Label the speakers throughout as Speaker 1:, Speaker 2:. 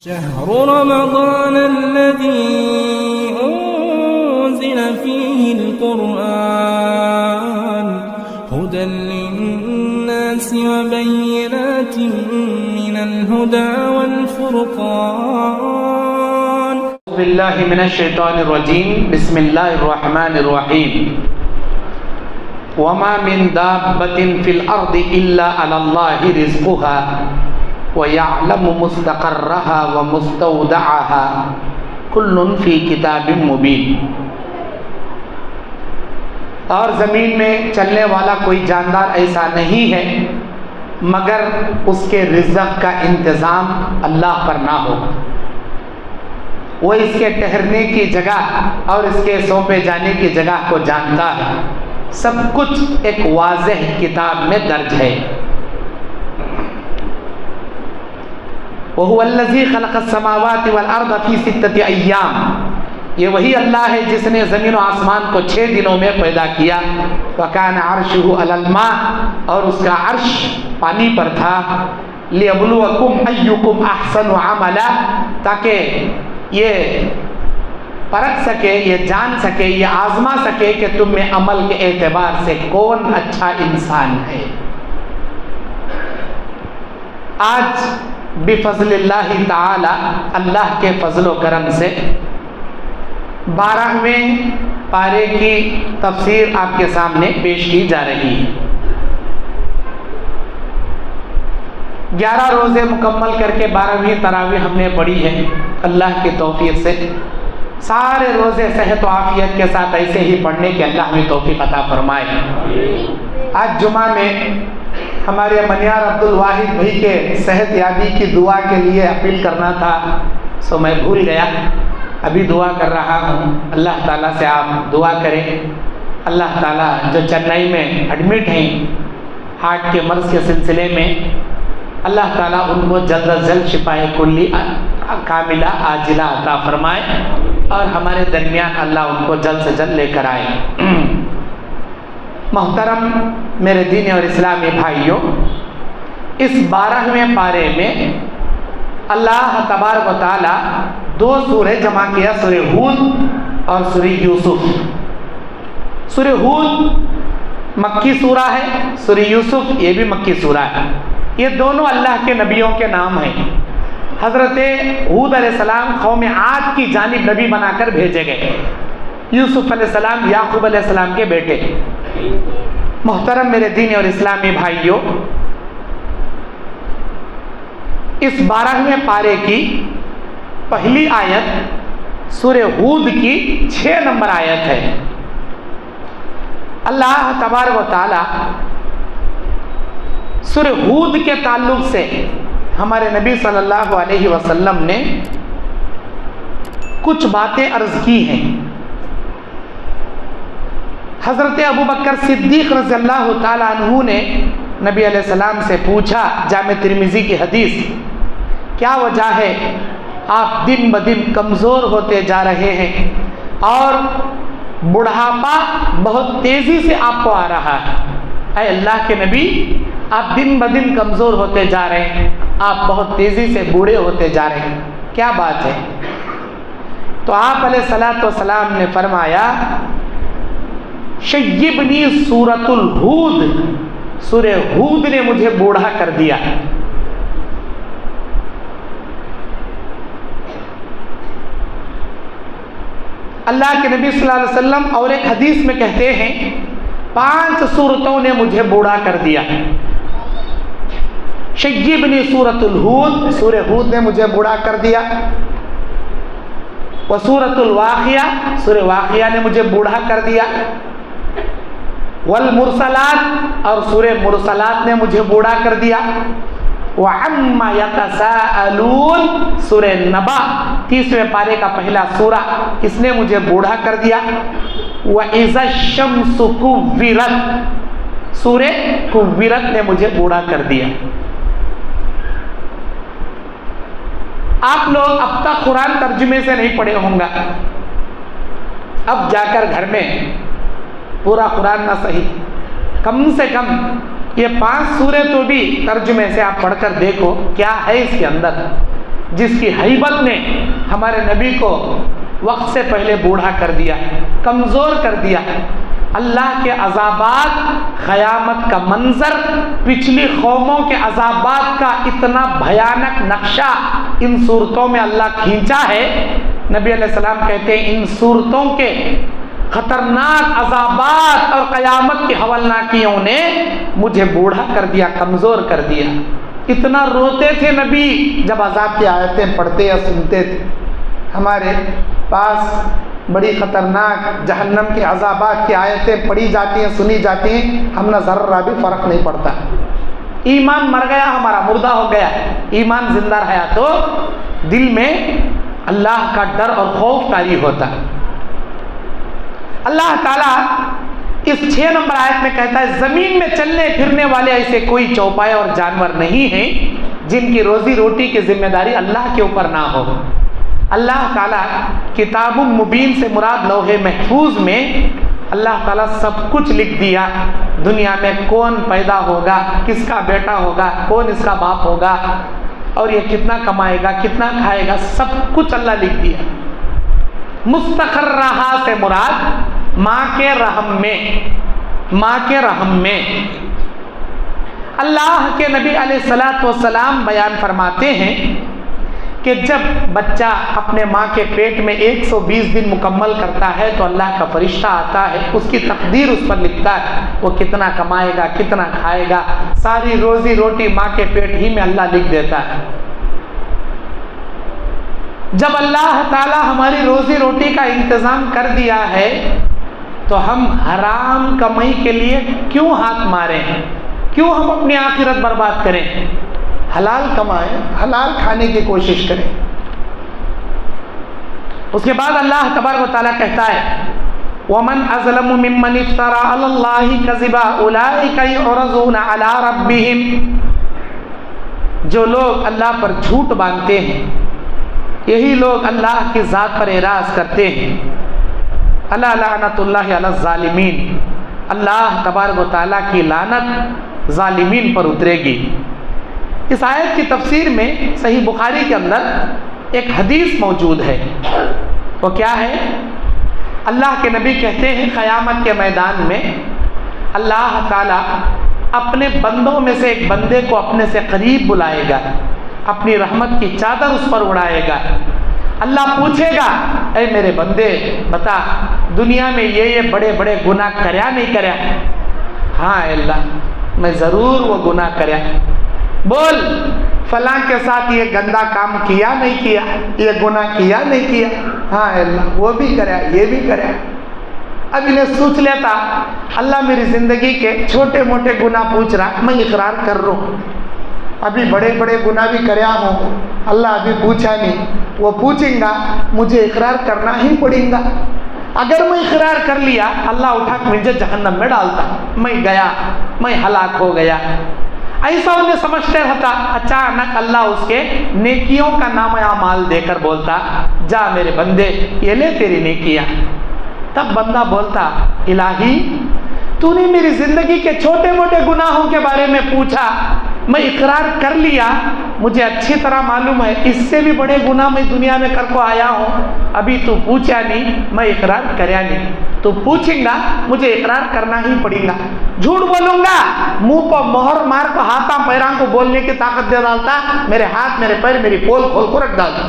Speaker 1: شهر رمضان الذي أنزل فيه القرآن هدى للناس وبينات من الهدى والفرقان.
Speaker 2: أعوذ بالله من الشيطان الرجيم. بسم الله الرحمن الرحيم. وما من دابة في الأرض إلا على الله رزقها وَيَعْلَمُ مُسْتَقَرَّهَا وَمُسْتَوْدَعَهَا كُلٌّ فِي كِتَابٍ مُبِينٍ. اور زمین میں چلنے والا کوئی جاندار ایسا نہیں ہے مگر اس کے رزق کا انتظام اللہ پر نہ ہو. وہ اس کے ٹھہرنے کی جگہ اور اس کے سونپے جانے کی جگہ کو جانتا ہے. سب کچھ ایک واضح کتاب میں درج ہے. وَهُوَ الَّذِي خَلَقَ السَّمَاوَاتِ وَالْأَرْضَ فِي سِتَّةِ أَيَّامٍ. یہ وہی اللہ ہے جس نے زمین و آسمان کو 6 دنوں میں پیدا کیا. وَكَانَ عَرْشُهُ عَلَى الْمَاءِ. اور اس کا عرش پانی پر تھا. لِيَبْلُوَكُمْ أَيُّكُمْ أَحْسَنُ عَمَلًا. تاکہ یہ پرکھ سکے، یہ جان سکے، یہ آزما سکے کہ تم میں عمل کے اعتبار سے کون اچھا انسان ہے. آج بفضل اللہ تعالی، اللہ کے فضل و کرم سے 12ویں پارے کی تفسیر آپ کے سامنے پیش کی جا رہی ہے. 11 روزے مکمل کر کے 12ویں تراویح ہم نے پڑھی ہے. اللہ کی توفیق سے سارے روزے صحت و عافیت کے ساتھ ایسے ہی پڑھنے کی اللہ ہمیں توفیق عطا فرمائے. آج جمعہ میں ہمارے منیار عبد الواحد بھائی کے صحت یابی کی دعا کے لیے اپیل کرنا تھا، سو میں بھول گیا. ابھی دعا کر رہا ہوں. اللہ تعالیٰ سے آپ دعا کریں. اللہ تعالیٰ جو چنئی میں ایڈمٹ ہیں ہارٹ کے مرض کے سلسلے میں، اللہ تعالیٰ ان کو جلد از جلد شفاء کلی کاملہ عاجلہ عطا فرمائے اور ہمارے درمیان اللہ ان کو جلد سے جلد لے کر آئے. محترم میرے دینی اور اسلامی بھائیوں، اس 12ویں پارے میں اللہ تبارک و تعالی 2 سورہ جمع کیا، سورہ ہود اور سورہ یوسف. سورہ ہود مکی سورہ ہے، سورہ یوسف یہ بھی مکی سورہ ہے. یہ دونوں اللہ کے نبیوں کے نام ہیں. حضرت ہود علیہ السلام قوم عاد کی جانب نبی بنا کر بھیجے گئے. یوسف علیہ السلام یعقوب علیہ السلام کے بیٹے. محترم میرے دینی اور اسلامی بھائیوں، اس 12ویں پارے کی پہلی آیت سورہ ہود کی 6 نمبر آیت ہے. اللہ تبارک و تعالی سورہ ہود کے تعلق سے ہمارے نبی صلی اللہ علیہ وسلم نے کچھ باتیں عرض کی ہیں. حضرت ابوبکر صدیق رضی اللہ تعالیٰ عنہ نے نبی علیہ السلام سے پوچھا، جامع ترمذی کی حدیث، کیا وجہ ہے آپ دن بدن کمزور ہوتے جا رہے ہیں اور بڑھاپا بہت تیزی سے آپ کو آ رہا ہے؟ اے اللہ کے نبی، آپ دن بدن کمزور ہوتے جا رہے ہیں، آپ بہت تیزی سے بوڑھے ہوتے جا رہے ہیں، کیا بات ہے؟ تو آپ علیہ الصلوۃ والسلام نے فرمایا، شیبنی سورۃ الہود، سورہ ہود نے مجھے بوڑھا کر دیا. اللہ کے نبی صلی اللہ علیہ وسلم اور ایک حدیث میں کہتے ہیں 5 سورتوں نے مجھے بوڑھا کر دیا. شیبنی سورۃ الہود، سورہ ہود نے مجھے بوڑھا کر دیا. وسورۃ الواقعہ، سورہ واقعہ نے مجھے بوڑھا کر دیا. والمرسلات، اور سورہ مرسلات نے مجھے بوڑھا کر دیا. وعما یتساءلون، سورہ نبا 30ویں پارے کا پہلا سورہ، اس نے مجھے بوڑھا کر دیا. وَإِذَا الشَّمْسُ كُوِّرَتْ، سورہ کوِّرت نے مجھے بوڑھا کر دیا. آپ لوگ اب تک قرآن ترجمے سے نہیں پڑھے ہوں گا، اب جا کر گھر میں پورا قرآن نہ صحیح، کم سے کم یہ 5 سورے تو بھی ترجمے سے آپ پڑھ کر دیکھو کیا ہے اس کے اندر. جس کی ہیبت نے ہمارے نبی کو وقت سے پہلے بوڑھا کر دیا، کمزور کر دیا۔ اللہ کے عذابات، قیامت کا منظر، پچھلی قوموں کے عذابات کا اتنا بھیانک نقشہ ان صورتوں میں اللہ کھینچا ہے۔ نبی علیہ السلام کہتے ہیں ان صورتوں کے خطرناک عذابات اور قیامت کی ہولناکیوں نے مجھے بوڑھا کر دیا، کمزور کر دیا۔ اتنا روتے تھے نبی جب عذاب کی آیتیں پڑھتے یا سنتے تھے۔ ہمارے پاس بڑی خطرناک جہنم کے عذابات کی آیتیں پڑھی جاتی ہیں، سنی جاتی ہیں، ہم نہ ذرہ بھی فرق نہیں پڑتا۔ ایمان مر گیا ہمارا، مردہ ہو گیا، ایمان زندہ رہا تو دل میں اللہ کا ڈر اور خوف طاری ہوتا۔ اللہ تعالیٰ اس 6 نمبر آیت میں کہتا ہے زمین میں چلنے پھرنے والے ایسے کوئی چوپائے اور جانور نہیں ہیں جن کی روزی روٹی کی ذمہ داری اللہ کے اوپر نہ ہو۔ اللہ تعالیٰ کتاب مبین سے مراد لوح محفوظ میں اللہ تعالیٰ سب کچھ لکھ دیا۔ دنیا میں کون پیدا ہوگا، کس کا بیٹا ہوگا، کون اس کا باپ ہوگا، اور یہ کتنا کمائے گا، کتنا کھائے گا، سب کچھ اللہ لکھ دیا۔ مستقرہ سے مراد ماں کے رحم میں، ماں کے رحم میں۔ اللہ کے نبی علیہ الصلاۃ والسلام بیان فرماتے ہیں کہ جب بچہ اپنے ماں کے پیٹ میں 120 دن مکمل کرتا ہے تو اللہ کا فرشتہ آتا ہے، اس کی تقدیر اس پر لکھتا ہے، وہ کتنا کمائے گا، کتنا کھائے گا، ساری روزی روٹی ماں کے پیٹ ہی میں اللہ لکھ دیتا ہے۔ جب اللہ تعالیٰ ہماری روزی روٹی کا انتظام کر دیا ہے تو ہم حرام کمائی کے لیے کیوں ہاتھ ماریں، کیوں ہم اپنی آخرت برباد کریں؟ حلال کمائیں، حلال کھانے کی کوشش کریں۔ اس کے بعد اللہ تبارک و تعالیٰ کہتا ہے وَمَنْ أَظْلَمُ مِمَّنِ افْتَرَىٰ عَلَى اللَّهِ كَذِبًا أُولَٰئِكَ يُعْرَضُونَ عَلَىٰ رَبِّهِمْ۔ جو لوگ اللہ پر جھوٹ باندھتے ہیں یہی لوگ اللہ کی ذات پر اعراض کرتے ہیں۔ الا لعنت اللہ علی الظالمین، اللہ تبارک و تعالیٰ کی لعنت ظالمین پر اترے گی۔ اس آیت کی تفسیر میں صحیح بخاری کے اندر ایک حدیث موجود ہے، وہ کیا ہے؟ اللہ کے نبی کہتے ہیں قیامت کے میدان میں اللہ تعالیٰ اپنے بندوں میں سے ایک بندے کو اپنے سے قریب بلائے گا، اپنی رحمت کی چادر اس پر اڑائے گا۔ اللہ پوچھے گا اے میرے بندے بتا دنیا میں یہ بڑے بڑے گناہ کریا نہیں کریا؟ ہاں اے اللہ میں ضرور وہ گناہ کریا۔ بول فلاں کے ساتھ یہ گندا کام کیا نہیں کیا، یہ گناہ کیا نہیں کیا؟ ہاں اے اللہ وہ بھی کریا، یہ بھی کریا۔ اب انہیں سوچ لیتا اللہ میری زندگی کے چھوٹے موٹے گناہ پوچھ رہا، میں اقرار کر رہا ہوں، ابھی بڑے بڑے گناہ بھی کریا ہوں، اللہ ابھی پوچھا نہیں، وہ پوچھیں گا مجھے اقرار کرنا ہی پڑیں گا۔ اگر میں اقرار کر لیا اللہ اٹھا کے مجھے جہنم میں ڈالتا، میں گیا، میں ہلاک ہو گیا۔ ایسا انہیں سمجھتے رہتا، اچانک اللہ اس کے نیکیوں کا نام اعمال دے کر بولتا جا میرے بندے یہ لے تیری نیکیاں۔ تب بندہ بولتا الہی تو نے میری زندگی کے چھوٹے موٹے گناہوں کے بارے میں پوچھا، میں اقرار کر لیا، مجھے اچھی طرح معلوم ہے اس سے بھی بڑے گناہ میں دنیا میں کر کو آیا ہوں، ابھی تو پوچھا نہیں، میں اقرار کریا نہیں، تو پوچھیں گا مجھے اقرار کرنا ہی پڑے گا۔ جھوٹ بولوں گا منہ کو مہر مار کو ہاتھاں پیراں کو بولنے کی طاقت دے ڈالتا، میرے ہاتھ میرے پیر میری پول کھول کو رکھ ڈالتا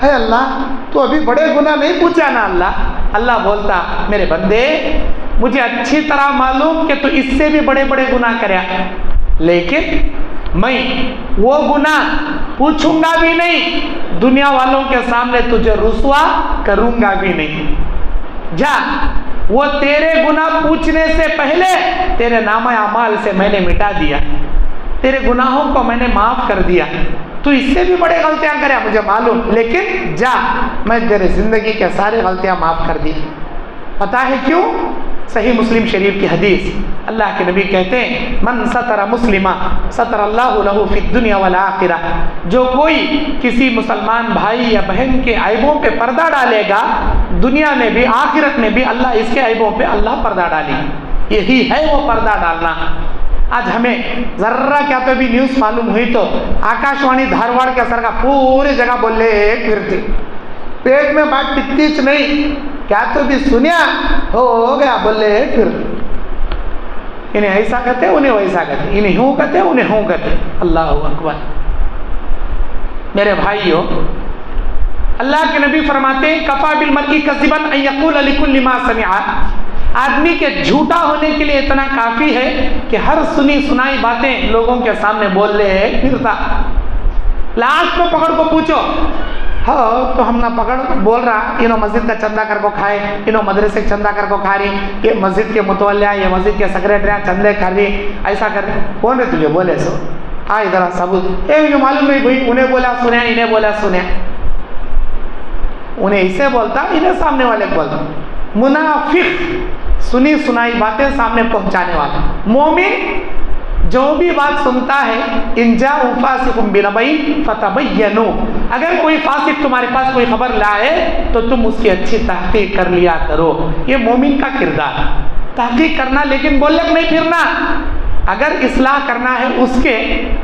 Speaker 2: ہے اللہ تو ابھی بڑے گناہ نہیں پوچھا نا اللہ۔ اللہ بولتا میرے بندے مجھے اچھی طرح معلوم کہ تو اس سے بھی بڑے بڑے گناہ کریا، لیکن میں وہ گناہ پوچھوں گا بھی نہیں، دنیا والوں کے سامنے تجھے رسوا کروں گا بھی نہیں۔ جا وہ تیرے گناہ پوچھنے سے پہلے تیرے نامہ اعمال سے میں نے مٹا دیا، تیرے گناہوں کو میں نے معاف کر دیا، تو اس سے بھی بڑے غلطیاں کرے مجھے معلوم، لیکن جا میں تیرے زندگی کے سارے غلطیاں معاف کر دی۔ پتہ ہے کیوں؟ صحیح مسلم شریف کی حدیث، اللہ کے نبی کہتے ہیں من ستر مسلمہ ستر اللہ لہ فی الدنیا والآخرہ، جو کوئی کسی مسلمان بھائی یا بہن کے عیبوں پہ پردہ ڈالے گا دنیا میں بھی آخرت میں بھی اللہ اس کے عیبوں پہ اللہ پردہ ڈالے، یہی ہے وہ پردہ ڈالنا۔ آج ہمیں ذرا کیا تو بھی نیوز معلوم ہوئی تو آکاشوانی دھارواڑ کے اثر کا پوری جگہ بولے پھرتے، پیٹ میں بات ٹکتیچ نہیں، کیا تو بھی سنیا ہو گیا بولے پھرتے، انہیں ایسا کہتے انہیں ویسا کہتے، انہیں ہوں کہتے انہیں ہوں کہتے۔ اللہ اکبر۔ میرے بھائیو، اللہ کے نبی فرماتے ہیں کفا بالمرء کذبا ان یقول لکل ما سمع، آدمی کے جھوٹا ہونے کے لیے اتنا کافی ہے کہ ہر سنی سنائی باتیں لوگوں کے سامنے بول لے پھرتا۔ لاسٹ میں پکڑ کو پوچھو، ہاں تو ہم نہ پکڑ بول رہا انہوں مسجد کا چندہ کر کو کھائے، انہوں مدرسے کا چندہ کر کو کھا رہی، یہ مسجد کے متولیہ، یہ مسجد کے سیکریٹریاں چندے کر رہی، ایسا کر رہی، کون ہے تجھے بولے سو؟ آ ادھر ثبوت، یہ معلوم نہیں بھائی، انہیں بولا سنیا، انہیں بولا سنیا، انہیں اسے بولتا، انہیں سامنے والے بولتا۔ منافق سنی سنائی باتیں سامنے پہنچانے والا۔ مومن جو بھی بات سنتا ہے، ان جاء فاسق بنبأ فتبینوا، اگر کوئی فاسق تمہارے پاس کوئی خبر لائے تو تم اس کی اچھی تحقیق کر لیا کرو۔ یہ مومن کا کردار، تحقیق کرنا، لیکن بولنے نہیں پھرنا۔ اگر اصلاح کرنا ہے اس کے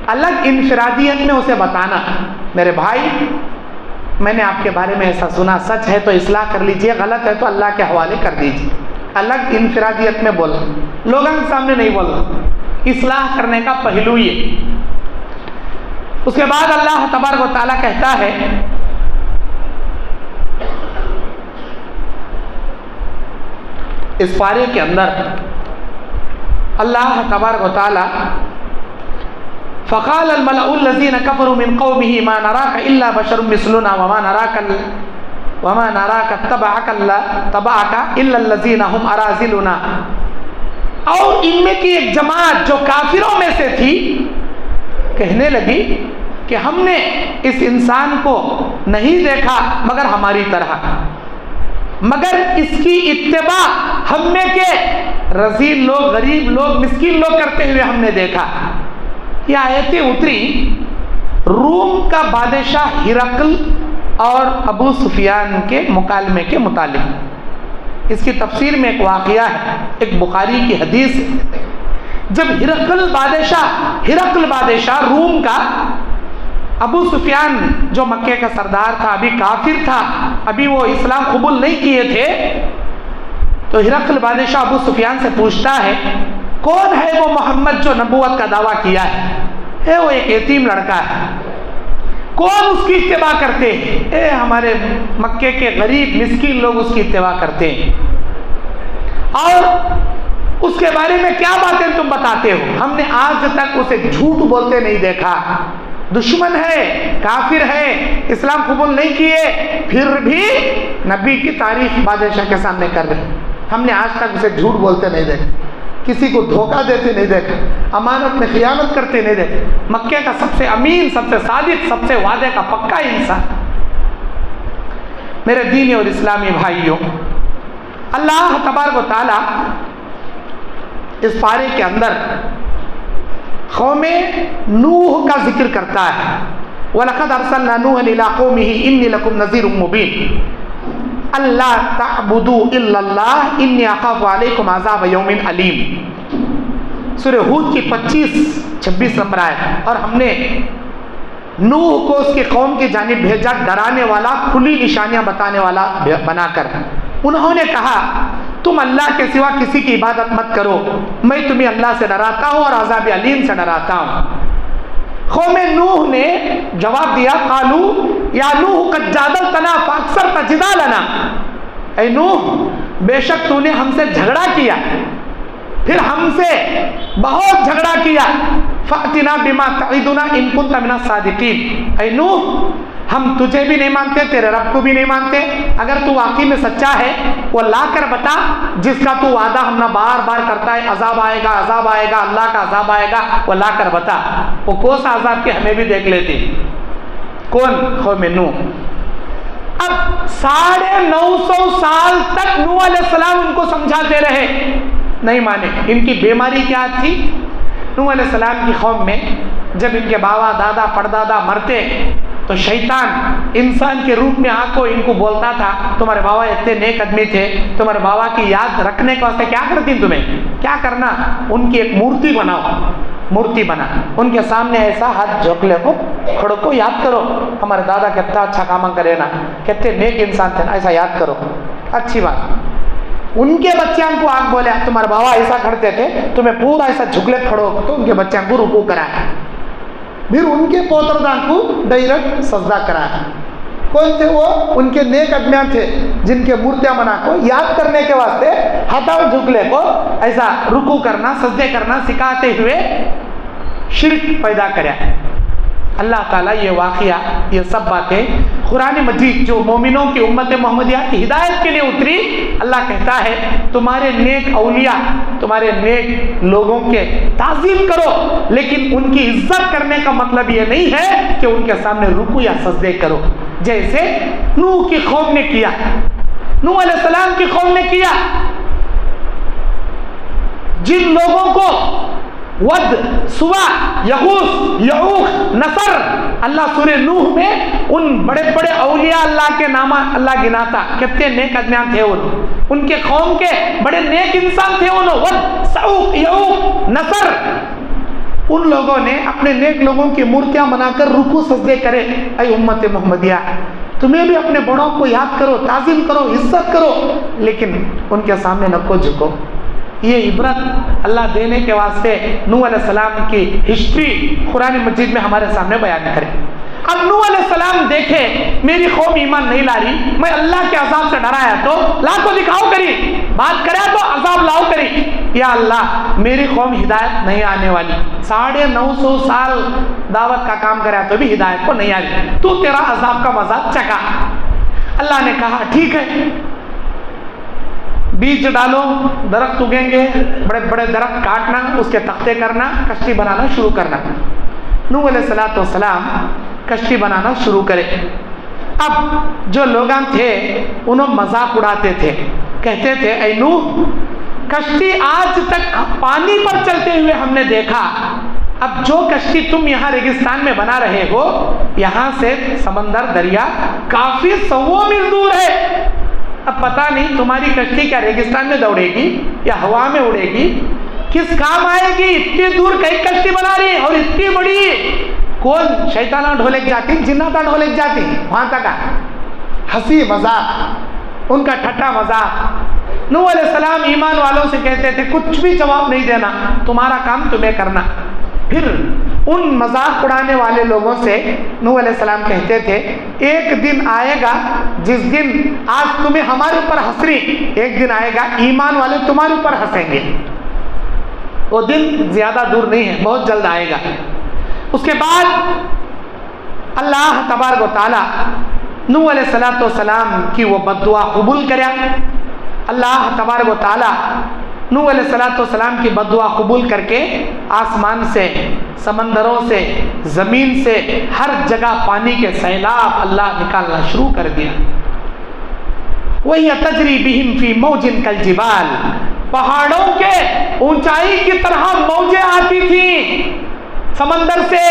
Speaker 2: الگ انفرادیت میں اسے بتانا، میرے بھائی میں نے آپ کے بارے میں ایسا سنا، سچ ہے تو اصلاح کر لیجئے، غلط ہے تو اللہ کے حوالے کر دیجئے۔ الگ انفرادیت میں بولنا، لوگوں کے سامنے نہیں بولنا، اصلاح کرنے کا پہلو یہ۔ اس کے بعد اللہ تبارک و تعالیٰ کہتا ہے اس پارے کے اندر، اللہ تبارک و تعالیٰ فقال الملأ الذين كفروا من قومه ما نراك الا بشر مثلنا وما نراك اتبعك الا الذين هم اراذلنا، اور ان میں کی ایک جماعت جو کافروں میں سے تھی کہنے لگی کہ ہم نے اس انسان کو نہیں دیکھا مگر ہماری طرح، مگر اس کی اتباع ہم میں کے رذیل لوگ، غریب لوگ، مسکین لوگ کرتے ہوئے ہم نے دیکھا۔ یہ آیتیں اتری روم کا بادشاہ ہرقل اور ابو سفیان کے مکالمے کے متعلق۔ اس کی تفسیر میں ایک واقعہ ہے، ایک بخاری کی حدیث ہے۔ جب ہرقل بادشاہ روم کا، ابو سفیان جو مکے کا سردار تھا، ابھی کافر تھا، ابھی وہ اسلام قبول نہیں کیے تھے، تو ہرقل بادشاہ ابو سفیان سے پوچھتا ہے کون ہے وہ محمد جو نبوت کا دعویٰ کیا ہے؟ وہ ایک یتیم لڑکا ہے، کون اس کی اتباع کرتے ہیں؟ ہمارے مکے کے غریب مسکین لوگ اس کی اتباع کرتے ہیں، اور اس کے بارے میں کیا باتیں تم بتاتے ہو؟ ہم نے آج تک اسے جھوٹ بولتے نہیں دیکھا، دشمن ہے، کافر ہے، اسلام قبول نہیں کیے، پھر بھی نبی کی تعریف بادشاہ کے سامنے کر رہے، ہم نے آج تک اسے جھوٹ بولتے نہیں دیکھا، کسی کو دھوکہ دیتے نہیں دیکھا، امانت میں خیانت کرتے نہیں دیکھا، مکے کا سب سے امین، سب سے صادق، سب سے وعدے کا پکا انسان۔ میرے دینی اور اسلامی بھائیوں، اللہ تبارک و تعالیٰ اس پارے کے اندر قوم نوح کا ذکر کرتا ہے، وَلَقَدْ أَرْسَلْنَا نُوحًا إِلَىٰ قَوْمِهِ إِنِّي لَكُمْ نَذِيرٌ مُّبِينٌ اللہ تعبدوا الا اللہ انی اخاف علیکم عذاب یوم علیم۔ سورہ ہود کی 25-26 نمبر آیت۔ اور ہم نے نوح کو اس کی قوم کی جانب بھیجا ڈرانے والا، کھلی نشانیاں بتانے والا بنا کر۔ انہوں نے کہا تم اللہ کے سوا کسی کی عبادت مت کرو، میں تمہیں اللہ سے ڈراتا ہوں اور عذاب علیم سے ڈراتا ہوں۔ قوم نوح نے جواب دیا قالو یا نوح قد جادلتنا فاکثرت جدالنا، اے نوح بے شک تو نے ہم سے جھگڑا کیا، پھر ہم سے بہت جھگڑا کیا، فأتنا بما تعدنا ان كنت من الصادقین، اے نوح ہم تجھے بھی نہیں مانتے، تیرے رب کو بھی نہیں مانتے، اگر تو واقعی میں سچا ہے وہ لا کر بتا جس کا تو وعدہ ہم نہ بار بار کرتا ہے، عذاب آئے گا، عذاب آئے گا، اللہ کا عذاب آئے گا، وہ لا کر بتا، وہ کون سا عذاب کے ہمیں بھی دیکھ لیتے۔ کون؟ قوم نوح۔ اب 950 سال تک نوح علیہ السلام ان کو سمجھاتے رہے، نہیں مانے۔ ان کی بیماری کیا تھی؟ نوح علیہ السلام کی قوم میں جب ان کے بابا دادا پردادا مرتے تو شیطان انسان کے روپ میں آ کو ان کو بولتا تھا تمہارے بابا اتنے نیک آدمی تھے, تمہارے بابا کی یاد رکھنے کے واسطے کیا کرتی تمہیں کیا کرنا, ان کی ایک مورتی بناؤ, مورتی بنا ان کے سامنے ایسا ہاتھ جھوکلے کو کھڑو کو یاد کرو ہمارے دادا کتنا اچھا کام کرے نا, کتنے نیک انسان تھے نا, ایسا یاد کرو. اچھی بات. ان کے بچیاں کو آگ بولے تمہارے بابا ایسا کرتے تھے, تمہیں پورا ایسا جھکلے کھڑو تو ان کے بچیاں کو رکوع کرایا, پھر ان کے پوتردان کو ڈائریکٹ سجدہ کرایا. کون تھے وہ؟ ان کے نیک آدمیاں تھے جن کے مورتیاں بنا کو یاد کرنے کے واسطے ہاتھوں جھکلے کو ایسا رکوع کرنا سجدے کرنا سکھاتے ہوئے شرک پیدا کریا. اللہ تعالیٰ یہ واقعہ یہ سب باتیں قرآن مجید جو مومنوں کی امت محمدیہ کی ہدایت کے لیے اتری, اللہ کہتا ہے تمہارے نیک اولیاء تمہارے نیک لوگوں کے تعظیم کرو, لیکن ان کی عزت کرنے کا مطلب یہ نہیں ہے کہ ان کے سامنے رکوع یا سجدے کرو, جیسے نوح کی قوم نے کیا, نوح علیہ السلام کی قوم نے کیا. جن لوگوں کو ود سوا یغوث یعوق نصر, اللہ سورہ نوح میں ان بڑے بڑے اولیاء اللہ کے نام اللہ گناتا, کتنے نیک آدمیاں تھے ان کے قوم کے بڑے نیک انسان تھے ان ود سعوق یعوق نصر. ان لوگوں نے اپنے نیک لوگوں کی مورتیاں بنا کر رکوع سجدے کرے. اے امت محمدیہ تمہیں بھی اپنے بڑوں کو یاد کرو, تعظیم کرو, عزت کرو, لیکن ان کے سامنے نہ کو جھکو. یہ عبرت اللہ دینے کے واسطے نوح علیہ السلام کی ہسٹری قرآن مجید میں ہمارے سامنے بیان کرے. اب نوح علیہ السلام دیکھے میری قوم ایمان نہیں لا رہی, میں اللہ کے عذاب سے ڈرایا تو لا کو دکھاؤ کری, بات کرے تو عذاب لاؤ کری. یا اللہ میری قوم ہدایت نہیں آنے والی, 950 سال دعوت کا کام کرا تو بھی ہدایت کو نہیں آ رہی, تو تیرا عذاب کا مزہ چکا. اللہ نے کہا ٹھیک ہے, بیج ڈالو, درخت اگیں گے, بڑے بڑے درخت کاٹنا, اس کے تختے کرنا, کشتی بنانا شروع کرنا. نوح علیہ السلام کشتی بنانا شروع کرے. اب جو لوگ تھے انہوں مذاق اڑاتے تھے, کہتے تھے اے نوح کشتی آج تک پانی پر چلتے ہوئے ہم نے دیکھا, اب جو کشتی تم یہاں ریگستان میں بنا رہے ہو یہاں سے سمندر دریا کافی 100 میل دور ہے, اب پتہ نہیں تمہاری کشتی کیا ریگستان میں دوڑے گی یا ہوا میں اڑے گی, کس کام آئے گی, اتنی دور کئی کشتی بنا رہی اور اتنی بڑی, کون شیطانہ ڈھولک جاتی, جناتا ڈھولک جاتی, وہاں تک ہنسی مذاق, ان کا ٹھٹا مذاق. نوح علیہ السلام ایمان والوں سے کہتے تھے کچھ بھی جواب نہیں دینا, تمہارا کام تمہیں کرنا. پھر ان مذاق اڑانے والے لوگوں سے نوح علیہ السلام کہتے تھے ایک دن آئے گا جس دن آج تمہیں ہمارے اوپر ہنس رہی, ایک دن آئے گا ایمان والے تمہارے اوپر ہنسیں گے. وہ دن زیادہ دور نہیں ہے, بہت جلد آئے گا. اس کے بعد اللہ تبارک و تعالی نوح علیہ السلام کی وہ بد دعا قبول کریا. اللہ تبارک و تعالی نوح علیہ السلام کی بد دعا قبول کر کے آسمان سے, سمندروں سے, زمین سے, ہر جگہ پانی کے سیلاب اللہ نکالنا شروع کر دیا. وَهِيَ تَجْرِي بِهِمْ فِي مَوْجٍ كَالْجِبَالِ, پہاڑوں کے اونچائی کی طرح موجیں آتی تھیں سمندر سے.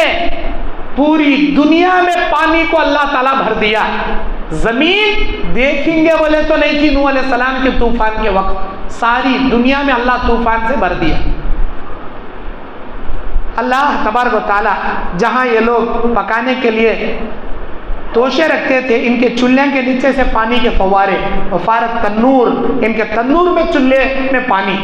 Speaker 2: پوری دنیا میں پانی کو اللہ تعالیٰ بھر دیا. زمین دیکھیں گے بولے تو نہیں تھی نوح علیہ السلام کے طوفان کے وقت, ساری دنیا میں اللہ طوفان سے بھر دیا. اللہ تبارک و تعالیٰ جہاں یہ لوگ پکانے کے لیے توشے رکھتے تھے, ان کے چولہے کے نیچے سے پانی کے فوارے, وفارت تنور, ان کے تنور میں چولہے میں پانی,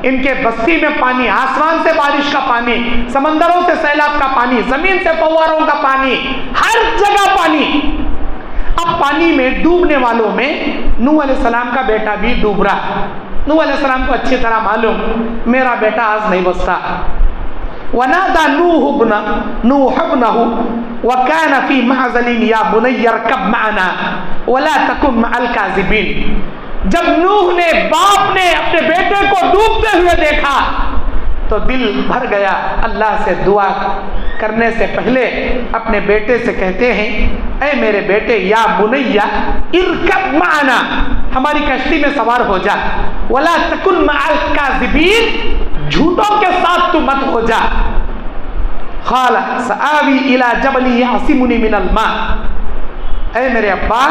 Speaker 2: ان کے بستی میں پانی, آسمان سے بارش کا پانی, سمندروں سے سیلاب کا پانی, زمین سے فواروں کا پانی, ہر جگہ پانی. اب پانی میں ڈوبنے والوں میں نوح علیہ السلام کا بیٹا بھی ڈوب رہا. نوح علیہ السلام کو اچھی طرح معلوم میرا بیٹا آج نہیں بچتا. وَنَادَى نُوحُ ابْنَهُ وَكَانَ فِي مَعْزَلٍ يَا بُنَيَّ ارْكَبْ مَعَنَا وَلَا تَكُنْ مَعَ الْكَاذِبِينَ. جب نوح نے باپ نے اپنے بیٹے کو ڈوبتے ہوئے دیکھا تو دل بھر گیا. اللہ سے دعا کرنے سے پہلے اپنے بیٹے سے کہتے ہیں اے میرے بیٹے یا بنیا ارکب معنا, ہماری کشتی میں سوار ہو جا. ولا تکن مع الکاذبین, جھوٹوں کے ساتھ تو مت ہو جا. قال سآوی الی جبل یعصمنی من الماء، اے میرے ابا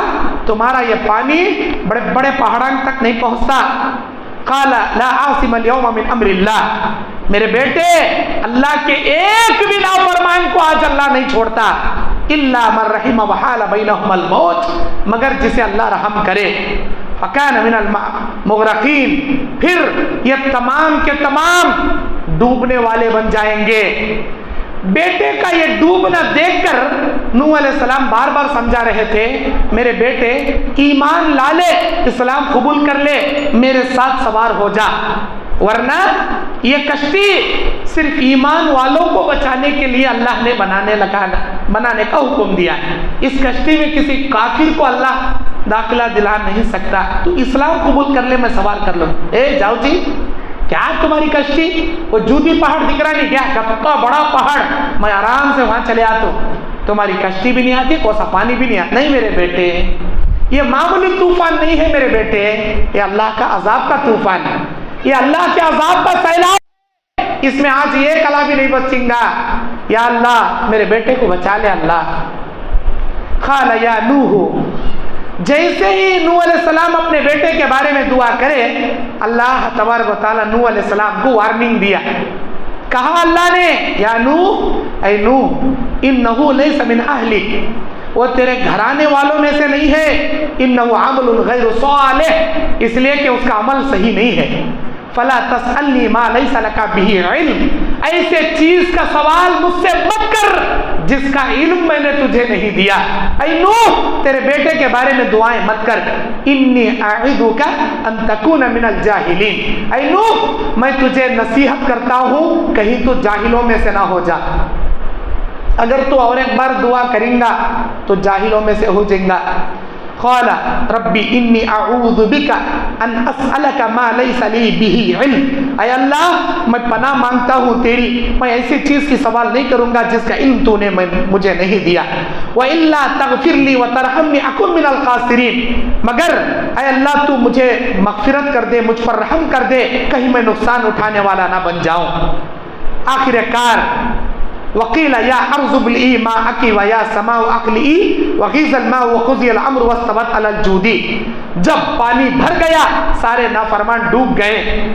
Speaker 2: تمہارا یہ پانی بڑے بڑے پہاڑوں تک نہیں پہنچتا. قال لا عاصم اليوم من امر اللہ، میرے بیٹے اللہ کے ایک بھی نافرمان کو آج اللہ نہیں چھوڑتا. الا من رحم وحال بینہم الموت، مگر جسے اللہ رحم کرے. فکان من المغرقین، پھر یہ تمام کے تمام ڈوبنے والے بن جائیں گے. بیٹے کا یہ ڈوبنا دیکھ کر نوح علیہ السلام بار بار سمجھا رہے تھے میرے بیٹے ایمان لا لے، اسلام قبول کر لے، میرے ساتھ سوار ہو جا، ورنہ یہ کشتی صرف ایمان والوں کو بچانے کے لیے اللہ نے بنانے کا حکم دیا ہے. اس کشتی میں کسی کافر کو اللہ داخلہ دلا نہیں سکتا. تو اسلام قبول کر لے، میں سوار کر لوں. اے جاؤ جی، کیا تمہاری کشتی وہ جودی پہاڑ دکھ رہا نہیں کیا؟ کتنا بڑا پہاڑ، میں آرام سے وہاں چلے آتا ہوں. تمہاری کشتی بھی نہیں آتی، کوسا پانی بھی نہیں آتا. نہیں میرے بیٹے، یہ معمولی طوفان نہیں ہے میرے بیٹے، یہ اللہ کا عذاب کا طوفان ہے، یہ اللہ کے عذاب کا سیلاب. اس میں آج یہ کلا بھی نہیں بچیں گا. یا اللہ میرے بیٹے کو بچا لے اللہ. قال یا نوح، جیسے ہی نوح علیہ السلام اپنے بیٹے کے بارے میں دعا کرے، اللہ تبارک و تعالیٰ نوح علیہ السلام کو وارننگ دیا. کہا اللہ نے یا نوح، اے نوح، انہ لیس من اہلک، وہ تیرے گھرانے والوں میں سے نہیں ہے. انہ عمل غیر صالح، اس لیے کہ اس کا عمل صحیح نہیں ہے. فلا تسألنی ما لیس لک بہ علم، ایسے چیز کا سوال مجھ سے مت کر جس کا علم میں نے تجھے نہیں دیا. اے نوح، تیرے بیٹے کے بارے میں دعائیں مت کر. انی اعظک ان تکون من الجاہلین، اے نوح میں تجھے نصیحت کرتا ہوں کہیں تو جاہلوں میں سے نہ ہو جا. اگر تو اور ایک بار دعا کریں گا تو جاہلوں میں سے ہو جائیں گا. قال ربی انی اعوذ بک ان اسألک ما لیس لی بہ علم، اے اللہ میں پناہ مانگتا ہوں تیری، میں ایسی چیز کی سوال نہیں کروں گا جس کا علم تو نے مجھے نہیں دیا. وَإِلَّا تَغْفِرْ لِي وَتَرْحَمْنِي أَكُنْ مِنَ الْخَاسِرِينَ، مگر اے اللہ تو مجھے مغفرت کر دے، مجھ پر رحم کر دے، کہیں میں نقصان اٹھانے والا نہ بن جاؤں. آخر کار وقیل یا ارض ابلعی ماءکی و یا سماء اقلعی وغیض الماء وقضی الامر واستوت علی الجودی، جب پانی بھر گیا سارے نافرمان ڈوب گئے.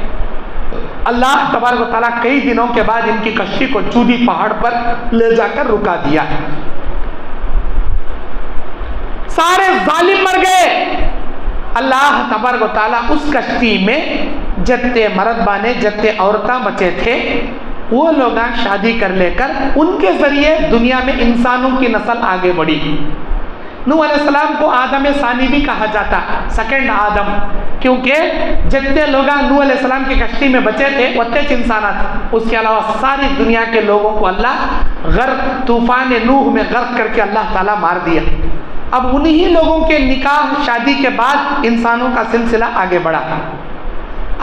Speaker 2: اللہ تبارک و تعالیٰ کئی دنوں کے بعد ان کی کشتی کو جودی پہاڑ پر لے جا کر رکا دیا. سارے ظالم مر گئے. اللہ تبارک و تعالیٰ اس کشتی میں جتنے مرد بانے جتنے عورتاں بچے تھے وہ لوگ شادی کر لے کر ان کے ذریعے دنیا میں انسانوں کی نسل آگے بڑھی. نوح علیہ السلام کو آدم ثانی بھی کہا جاتا، سیکنڈ آدم، کیونکہ جتنے لوگ نوح علیہ السلام کی کشتی میں بچے تھے اتنے انسانات، اس کے علاوہ ساری دنیا کے لوگوں کو اللہ غرق طوفان نوح میں غرق کر کے اللہ تعالیٰ مار دیا. اب انہی لوگوں کے نکاح شادی کے بعد انسانوں کا سلسلہ آگے بڑھا.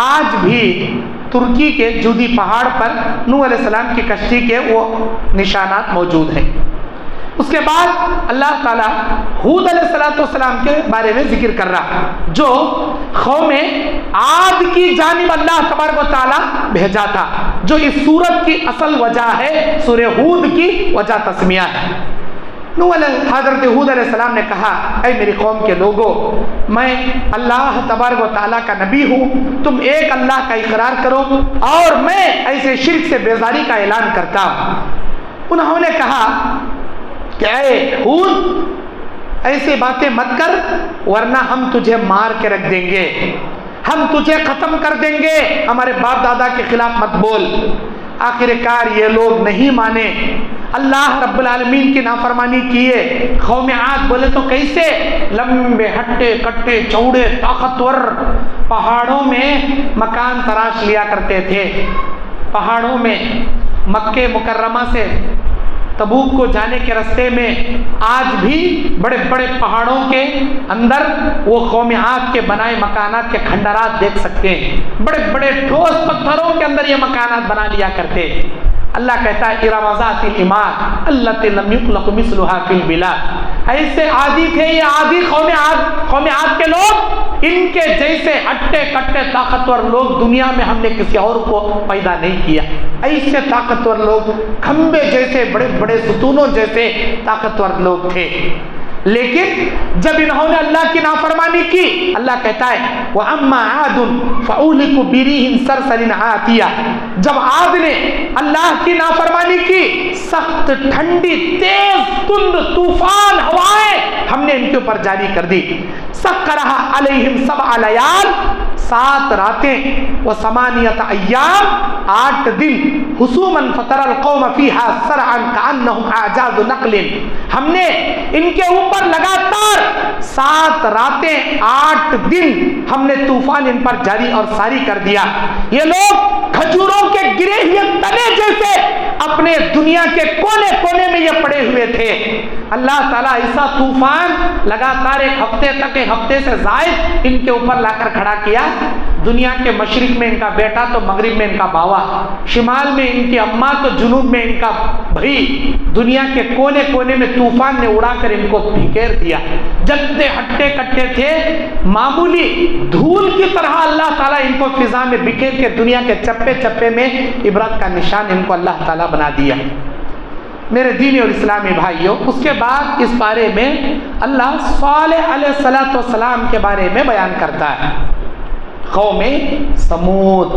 Speaker 2: آج بھی ترکی کے جودی پہاڑ پر نوح علیہ السلام کی کشتی کے وہ نشانات موجود ہیں. اس کے بعد اللہ تعالیٰ ہود علیہ السلام کے بارے میں ذکر کر رہا، جو قوم عاد کی جانب اللہ تبارک و تعالیٰ بھیجا تھا، جو اس سورت کی اصل وجہ ہے، سورہ ہود کی وجہ تسمیہ ہے. حضرت ہود علیہ السلام نے کہا اے میری قوم کے لوگوں، میں اللہ تبارک و تعالیٰ کا نبی ہوں، تم ایک اللہ کا اقرار کرو اور میں ایسے شرک سے بیزاری کا اعلان کرتا ہوں. انہوں نے کہا کہ اے ہود ایسی باتیں مت کر ورنہ ہم تجھے مار کے رکھ دیں گے، ہم تجھے ختم کر دیں گے، ہمارے باپ دادا کے خلاف مت بول. آخر کار یہ لوگ نہیں مانے، اللہ رب العالمین کی نافرمانی کیے. قوم عاد بولے تو کیسے؟ لمبے ہٹے کٹے چوڑے طاقتور پہاڑوں میں مکان تراش لیا کرتے تھے. پہاڑوں میں مکہ مکرمہ سے تبوک کو جانے کے راستے میں آج بھی بڑے بڑے پہاڑوں کے اندر وہ قوم عاد کے بنائے مکانات کے کھنڈرات دیکھ سکتے ہیں. بڑے بڑے ٹھوس پتھروں کے اندر یہ مکانات بنا لیا کرتے. اللہ کہتا ہے ارم ذات العماد التی لم یخلق مثلها فی البلاد. ایسے عادی تھے یہ عادی قوم عاد کے لوگ، ان کے جیسے ہٹے کٹے طاقتور لوگ دنیا میں ہم نے کسی اور کو پیدا نہیں کیا. ایسے طاقتور لوگ، کھمبے جیسے، بڑے بڑے ستونوں جیسے طاقتور لوگ تھے. لیکن جب انہوں نے اللہ کی نافرمانی کی، اللہ کہتا ہے وَأَمَّا عَادٌ فَأُهْلِكُوا بِرِيحٍ صَرْصَرٍ عَاتِيَةٍ، جب عاد نے اللہ کی نافرمانی کی، سخت ٹھنڈی تیز تند طوفان ہوائیں ہم نے ان کے اوپر جاری کر دی. سَخَّرَهَا عَلَيْهِمْ 7 لَيَالٍ، 7 راتیں، و8 ایام، 8 دن، حُسُومًا فَتَرَى الْقَوْمَ فِيهَا سَرْعًا كَأَنَّهُمْ أَعْجَازُ نَخْلٍ، ہم نے ان کے اوپر لگاتار 7 راتیں 8 دن ہم نے طوفان ان پر جاری اور ساری کر دیا. یہ لوگ کھجوروں کے گرے ہوئے تنے جیسے اپنے دنیا کے کونے کونے میں یہ پڑے ہوئے تھے. اللہ تعالیٰ ایسا طوفان لگاتار 1 ہفتے تک، 1 ہفتے سے زائد ان کے اوپر لا کر کھڑا کیا. دنیا کے مشرق میں ان کا بیٹا تو مغرب میں ان کا باوا، شمال میں ان کی اماں تو جنوب میں ان کا بھائی. دنیا کے کونے کونے میں طوفان نے اڑا کر ان کو بھیکیر دیا. جلتے ہٹے کٹے تھے، معمولی دھول کی طرح اللہ تعالیٰ ان کو فضا میں بکھیر کے دنیا کے چپے چپے میں عبرت کا نشان ان کو اللہ تعالیٰ بنا دیا. میرے دینی اور اسلامی بھائیوں، اس کے بعد اس بارے میں اللہ صالح علیہ السلام کے بارے میں بیان کرتا ہے. قوم سمود،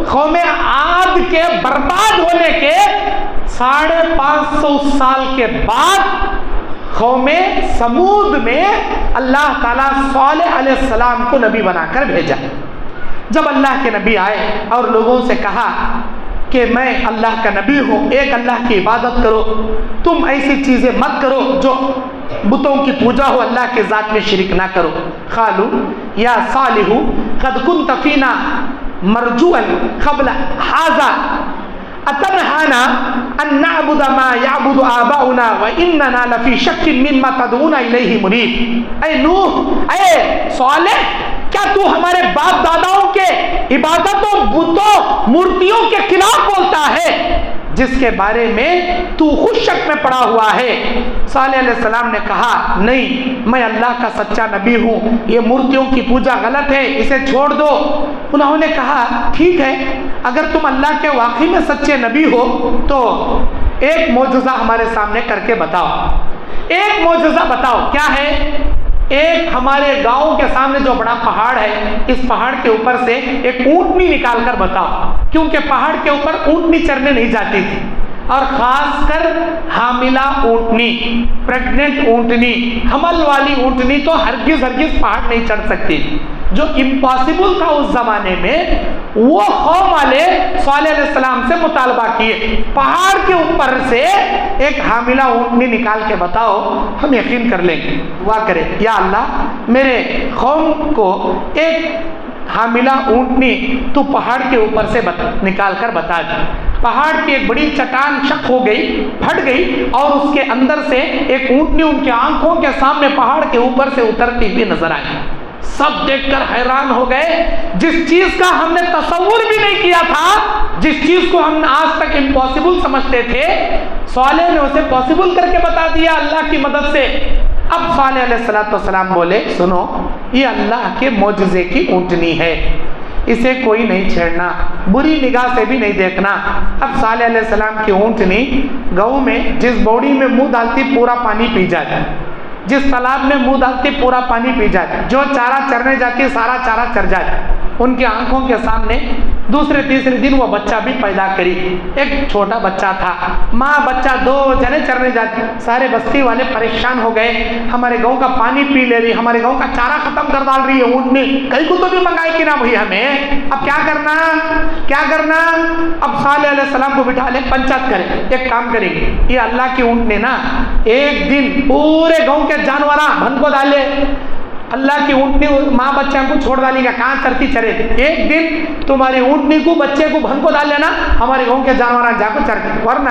Speaker 2: قوم عاد کے برباد ہونے کے 550 سال کے بعد قوم سمود میں اللہ تعالیٰ صالح علیہ السلام کو نبی بنا کر بھیجا. جب اللہ کے نبی آئے اور لوگوں سے کہا کہ میں اللہ کا نبی ہوں، ایک اللہ کی عبادت کرو، تم ایسی چیزیں مت کرو جو بتوں کی پوجا ہو، اللہ کے ذات میں شرک نہ کرو. قالوا یا صالح قد كنت فينا مرجوا قبل هذا اتنهانا ان نعبد ما يعبد آباؤنا واننا لفي شك مما تدعونا الیہ مریب. اے نوح، اے صالح، کیا تو ہمارے باپ داداؤں کے عبادتوں، بتوں، مورتیوں کے خلاف بولتا ہے جس کے بارے میں تو خود شک میں پڑا ہوا ہے؟ صالح علیہ السلام نے کہا نہیں، میں اللہ کا سچا نبی ہوں، یہ مورتیوں کی پوجا غلط ہے، اسے چھوڑ دو. انہوں نے کہا ٹھیک ہے، اگر تم اللہ کے واقعی میں سچے نبی ہو تو ایک معجزہ ہمارے سامنے کر کے بتاؤ. ایک معجزہ بتاؤ. کیا ہے؟ ایک ہمارے گاؤں کے سامنے جو بڑا پہاڑ ہے، اس پہاڑ کے اوپر سے ایک اونٹنی نکال کر بتاؤ، کیونکہ پہاڑ کے اوپر اونٹنی چرنے نہیں جاتی تھی، اور خاص کر حاملہ اونٹنی، پریگننٹ اونٹنی، حمل والی اونٹنی تو ہرگز پہاڑ نہیں چڑھ سکتی. جو امپاسبل تھا اس زمانے میں، وہ قوم والے صالح علیہ السلام سے مطالبہ کیے، پہاڑ کے اوپر سے ایک حاملہ اونٹنی نکال کے بتاؤ، ہم یقین کر لیں گے. دعا کرے یا اللہ میرے قوم کو ایک حاملہ اونٹنی تو پہاڑ کے اوپر سے نکال کر بتا دی. پہاڑ کی ایک بڑی چٹان شق ہو گئی، پھٹ گئی، اور اس کے اندر سے ایک اونٹنی ان کے آنکھوں کے سامنے پہاڑ کے اوپر سے اترتی ہوئی نظر آئی. سب دیکھ کر حیران ہو گئے. جس چیز کا ہم نے تصور بھی نہیں کیا تھا، جس چیز کو ہم آج تک امپاسبل سمجھتے تھے، صالح نے اسے پاسبل کر کے بتا دیا اللہ کی مدد سے. اب صالح علیہ السلام بولے سنو، یہ اللہ کے معجزے کی اونٹنی ہے، اسے کوئی نہیں چھیڑنا، بری نگاہ سے بھی نہیں دیکھنا. اب صالح علیہ السلام کی اونٹنی گاؤں میں جس بوڑی میں منہ ڈالتی پورا پانی پی جاتا، جس تالاب میں منہ ڈالتی پورا پانی پی جاتی، جو چارہ چرنے جاتی سارا چارہ چر جاتی. ان کی آنکھوں کے سامنے دوسرے تیسرے دن وہ بچہ بھی پیدا کری. ایک چھوٹا بچہ تھا، ماں بچہ دو جنے چرنے جاتے. سارے بستی والے پریشان ہو گئے، ہمارے گاؤں کا پانی پی لے رہی، ہمارے گاؤں کا چارہ ختم کر ڈال رہی ہے اونٹنی، کئی کو تو بھی منگائے کہ نہ بھائی ہمیں، اب کیا کرنا. اب صالح علیہ السلام کو بٹھا لے، پنچایت کرے، ایک کام کریں گے، یہ اللہ کی اونٹنی نا ایک دن پورے گاؤں کے جانوراں بھن کو ڈالے، اللہ کی اونٹنی ماں بچہ کو چھوڑ ڈالی گا، کہاں چرتی چرے. ایک دن تمہاری اونٹنی کو بچے کو بھن کو ڈال لینا، ہمارے گاؤں کے جانوراں جا کو چرتے، ورنہ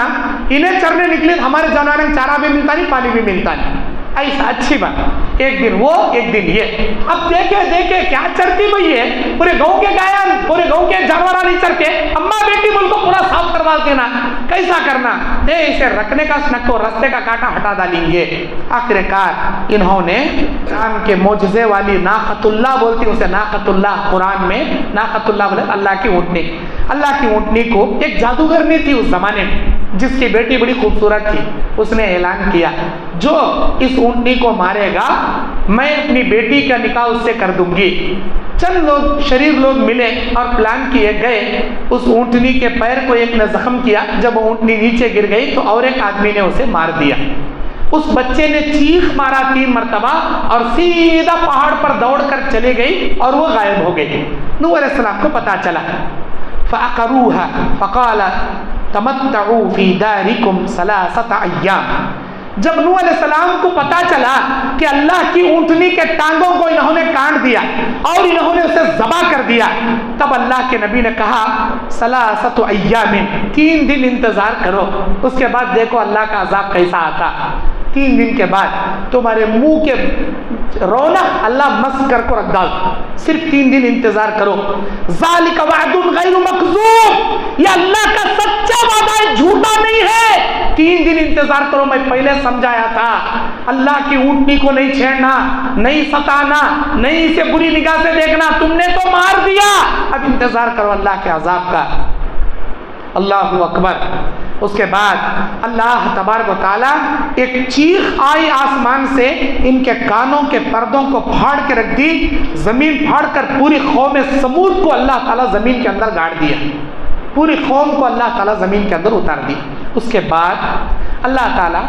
Speaker 2: انہیں چرنے نکلے ہمارے جانوراں چارہ بھی ملتا نہیں، پانی بھی ملتا نہیں. ایسا اچھی بات. ایک دن وہ ایک دن یہ. اب دیکھے کیا چرتی ہوئی ہے, پورے گاؤں کے گایا, پورے گاؤں کے جانور نہیں چرتے, اماں بیٹی بول کو پورا صاف کروا دینا, کیسا کرنا, اسے رکھنے کا سنکو رستے کا کانٹا ہٹا ڈالیں گے. آخر کار انہوں نے قرآن کے معجزے والی ناقۃ اللہ بولتی, اسے ناقۃ اللہ قرآن میں ناقۃ اللہ بولے اللہ کی اونٹنی. اللہ کی اونٹنی کو ایک جادوگر نے تھی اس زمانے میں, جس کی بیٹی بڑی خوبصورت تھی. اس نے اعلان کیا جو اس اونٹنی کو مارے گا میں اپنی بیٹی کا نکاح اس سے کر دوں گی. چند لوگ شریف لوگ ملے اور پلان کیے گئے. اس اونٹنی کے پیر کو ایک نے زخم کیا, جب اونٹنی نیچے گر گئی تو اور ایک آدمی نے اسے مار دیا. اس بچے نے چیخ مارا 3 مرتبہ اور سیدھا پہاڑ پر دوڑ کر چلے گئی اور وہ غائب ہو گئی. نوح علیہ السلام کو پتا چلا. فَعَقَرُوهَا فَقَالَ تَمَتَّعُوا فِي دَارِكُمْ 3 أَيَّامٍ. جب نوح علیہ السلام کو پتا چلا کہ اللہ کی اونٹنی کے ٹانگوں کو انہوں نے کاٹ دیا اور انہوں نے اسے ذبح کر دیا, تب اللہ کے نبی نے کہا 3 أيام, 3 دن انتظار کرو, اس کے بعد دیکھو اللہ کا عذاب کیسا آتا. 3 دن کے بعد تمہارے منہ کے رونق اللہ مسخ کر کو رکھ ڈال, صرف 3 دن انتظار کرو. ذالک وعد غیر مکذوب, یہ اللہ کا سچا وعدہ ہے, جھوٹا نہیں ہے. 3 دن انتظار کرو, میں پہلے سمجھایا تھا. اللہ کی اونٹنی کو نہیں چھیڑنا, نہیں ستانا, نہیں اسے بری نگاہ سے دیکھنا, تم نے تو مار دیا, اب انتظار کرو اللہ کے عذاب کا. اللہ اکبر. اس کے بعد اللہ تبارک و تعالیٰ ایک چیخ آئی آسمان سے, ان کے کانوں کے پردوں کو پھاڑ کے رکھ دی, زمین پھاڑ کر پوری قوم سمود کو اللہ تعالیٰ زمین کے اندر گاڑ دیا, پوری قوم کو اللہ تعالیٰ زمین کے اندر اتار دی. اس کے بعد اللہ تعالیٰ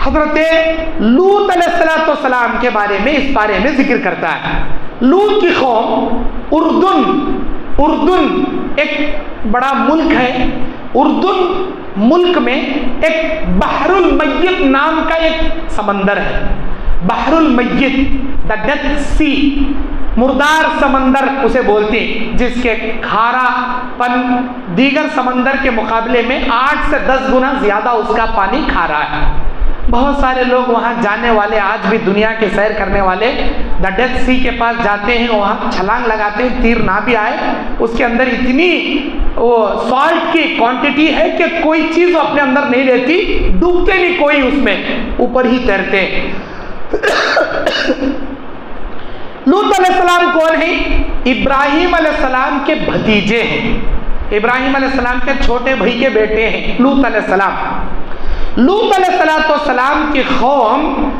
Speaker 2: حضرت لوط علیہ السلام کے بارے میں اس بارے میں ذکر کرتا ہے. لوط کی قوم اردن ایک بڑا ملک ہے. اردن ملک میں ایک بحر المیت نام کا ایک سمندر ہے. بحر المیت, دا ڈیتھ سی, مردار سمندر اسے بولتے ہیں, جس کے کھارا پن دیگر سمندر کے مقابلے میں 8 سے 10 گنا زیادہ اس کا پانی کھارا ہے. بہت سارے لوگ وہاں جانے والے, آج بھی دنیا کے سیر کرنے والے دا ڈیتھ سی کے پاس جاتے ہیں, وہاں چھلانگ لگاتے ہیں, تیر نہ بھی آئے, اس کے اندر اتنی وہ سالٹ کی کوانٹٹی ہے کہ کوئی چیز وہ اپنے اندر نہیں لیتی, ڈوبتے نہیں کوئی اس میں, اوپر ہی تیرتے. لوط علیہ السلام کون ہیں؟ ابراہیم علیہ السلام کے بھتیجے ہیں. ابراہیم علیہ السلام کے چھوٹے بھائی کے بیٹے ہیں لوط علیہ السلام. لوط علیہ السلام کی قوم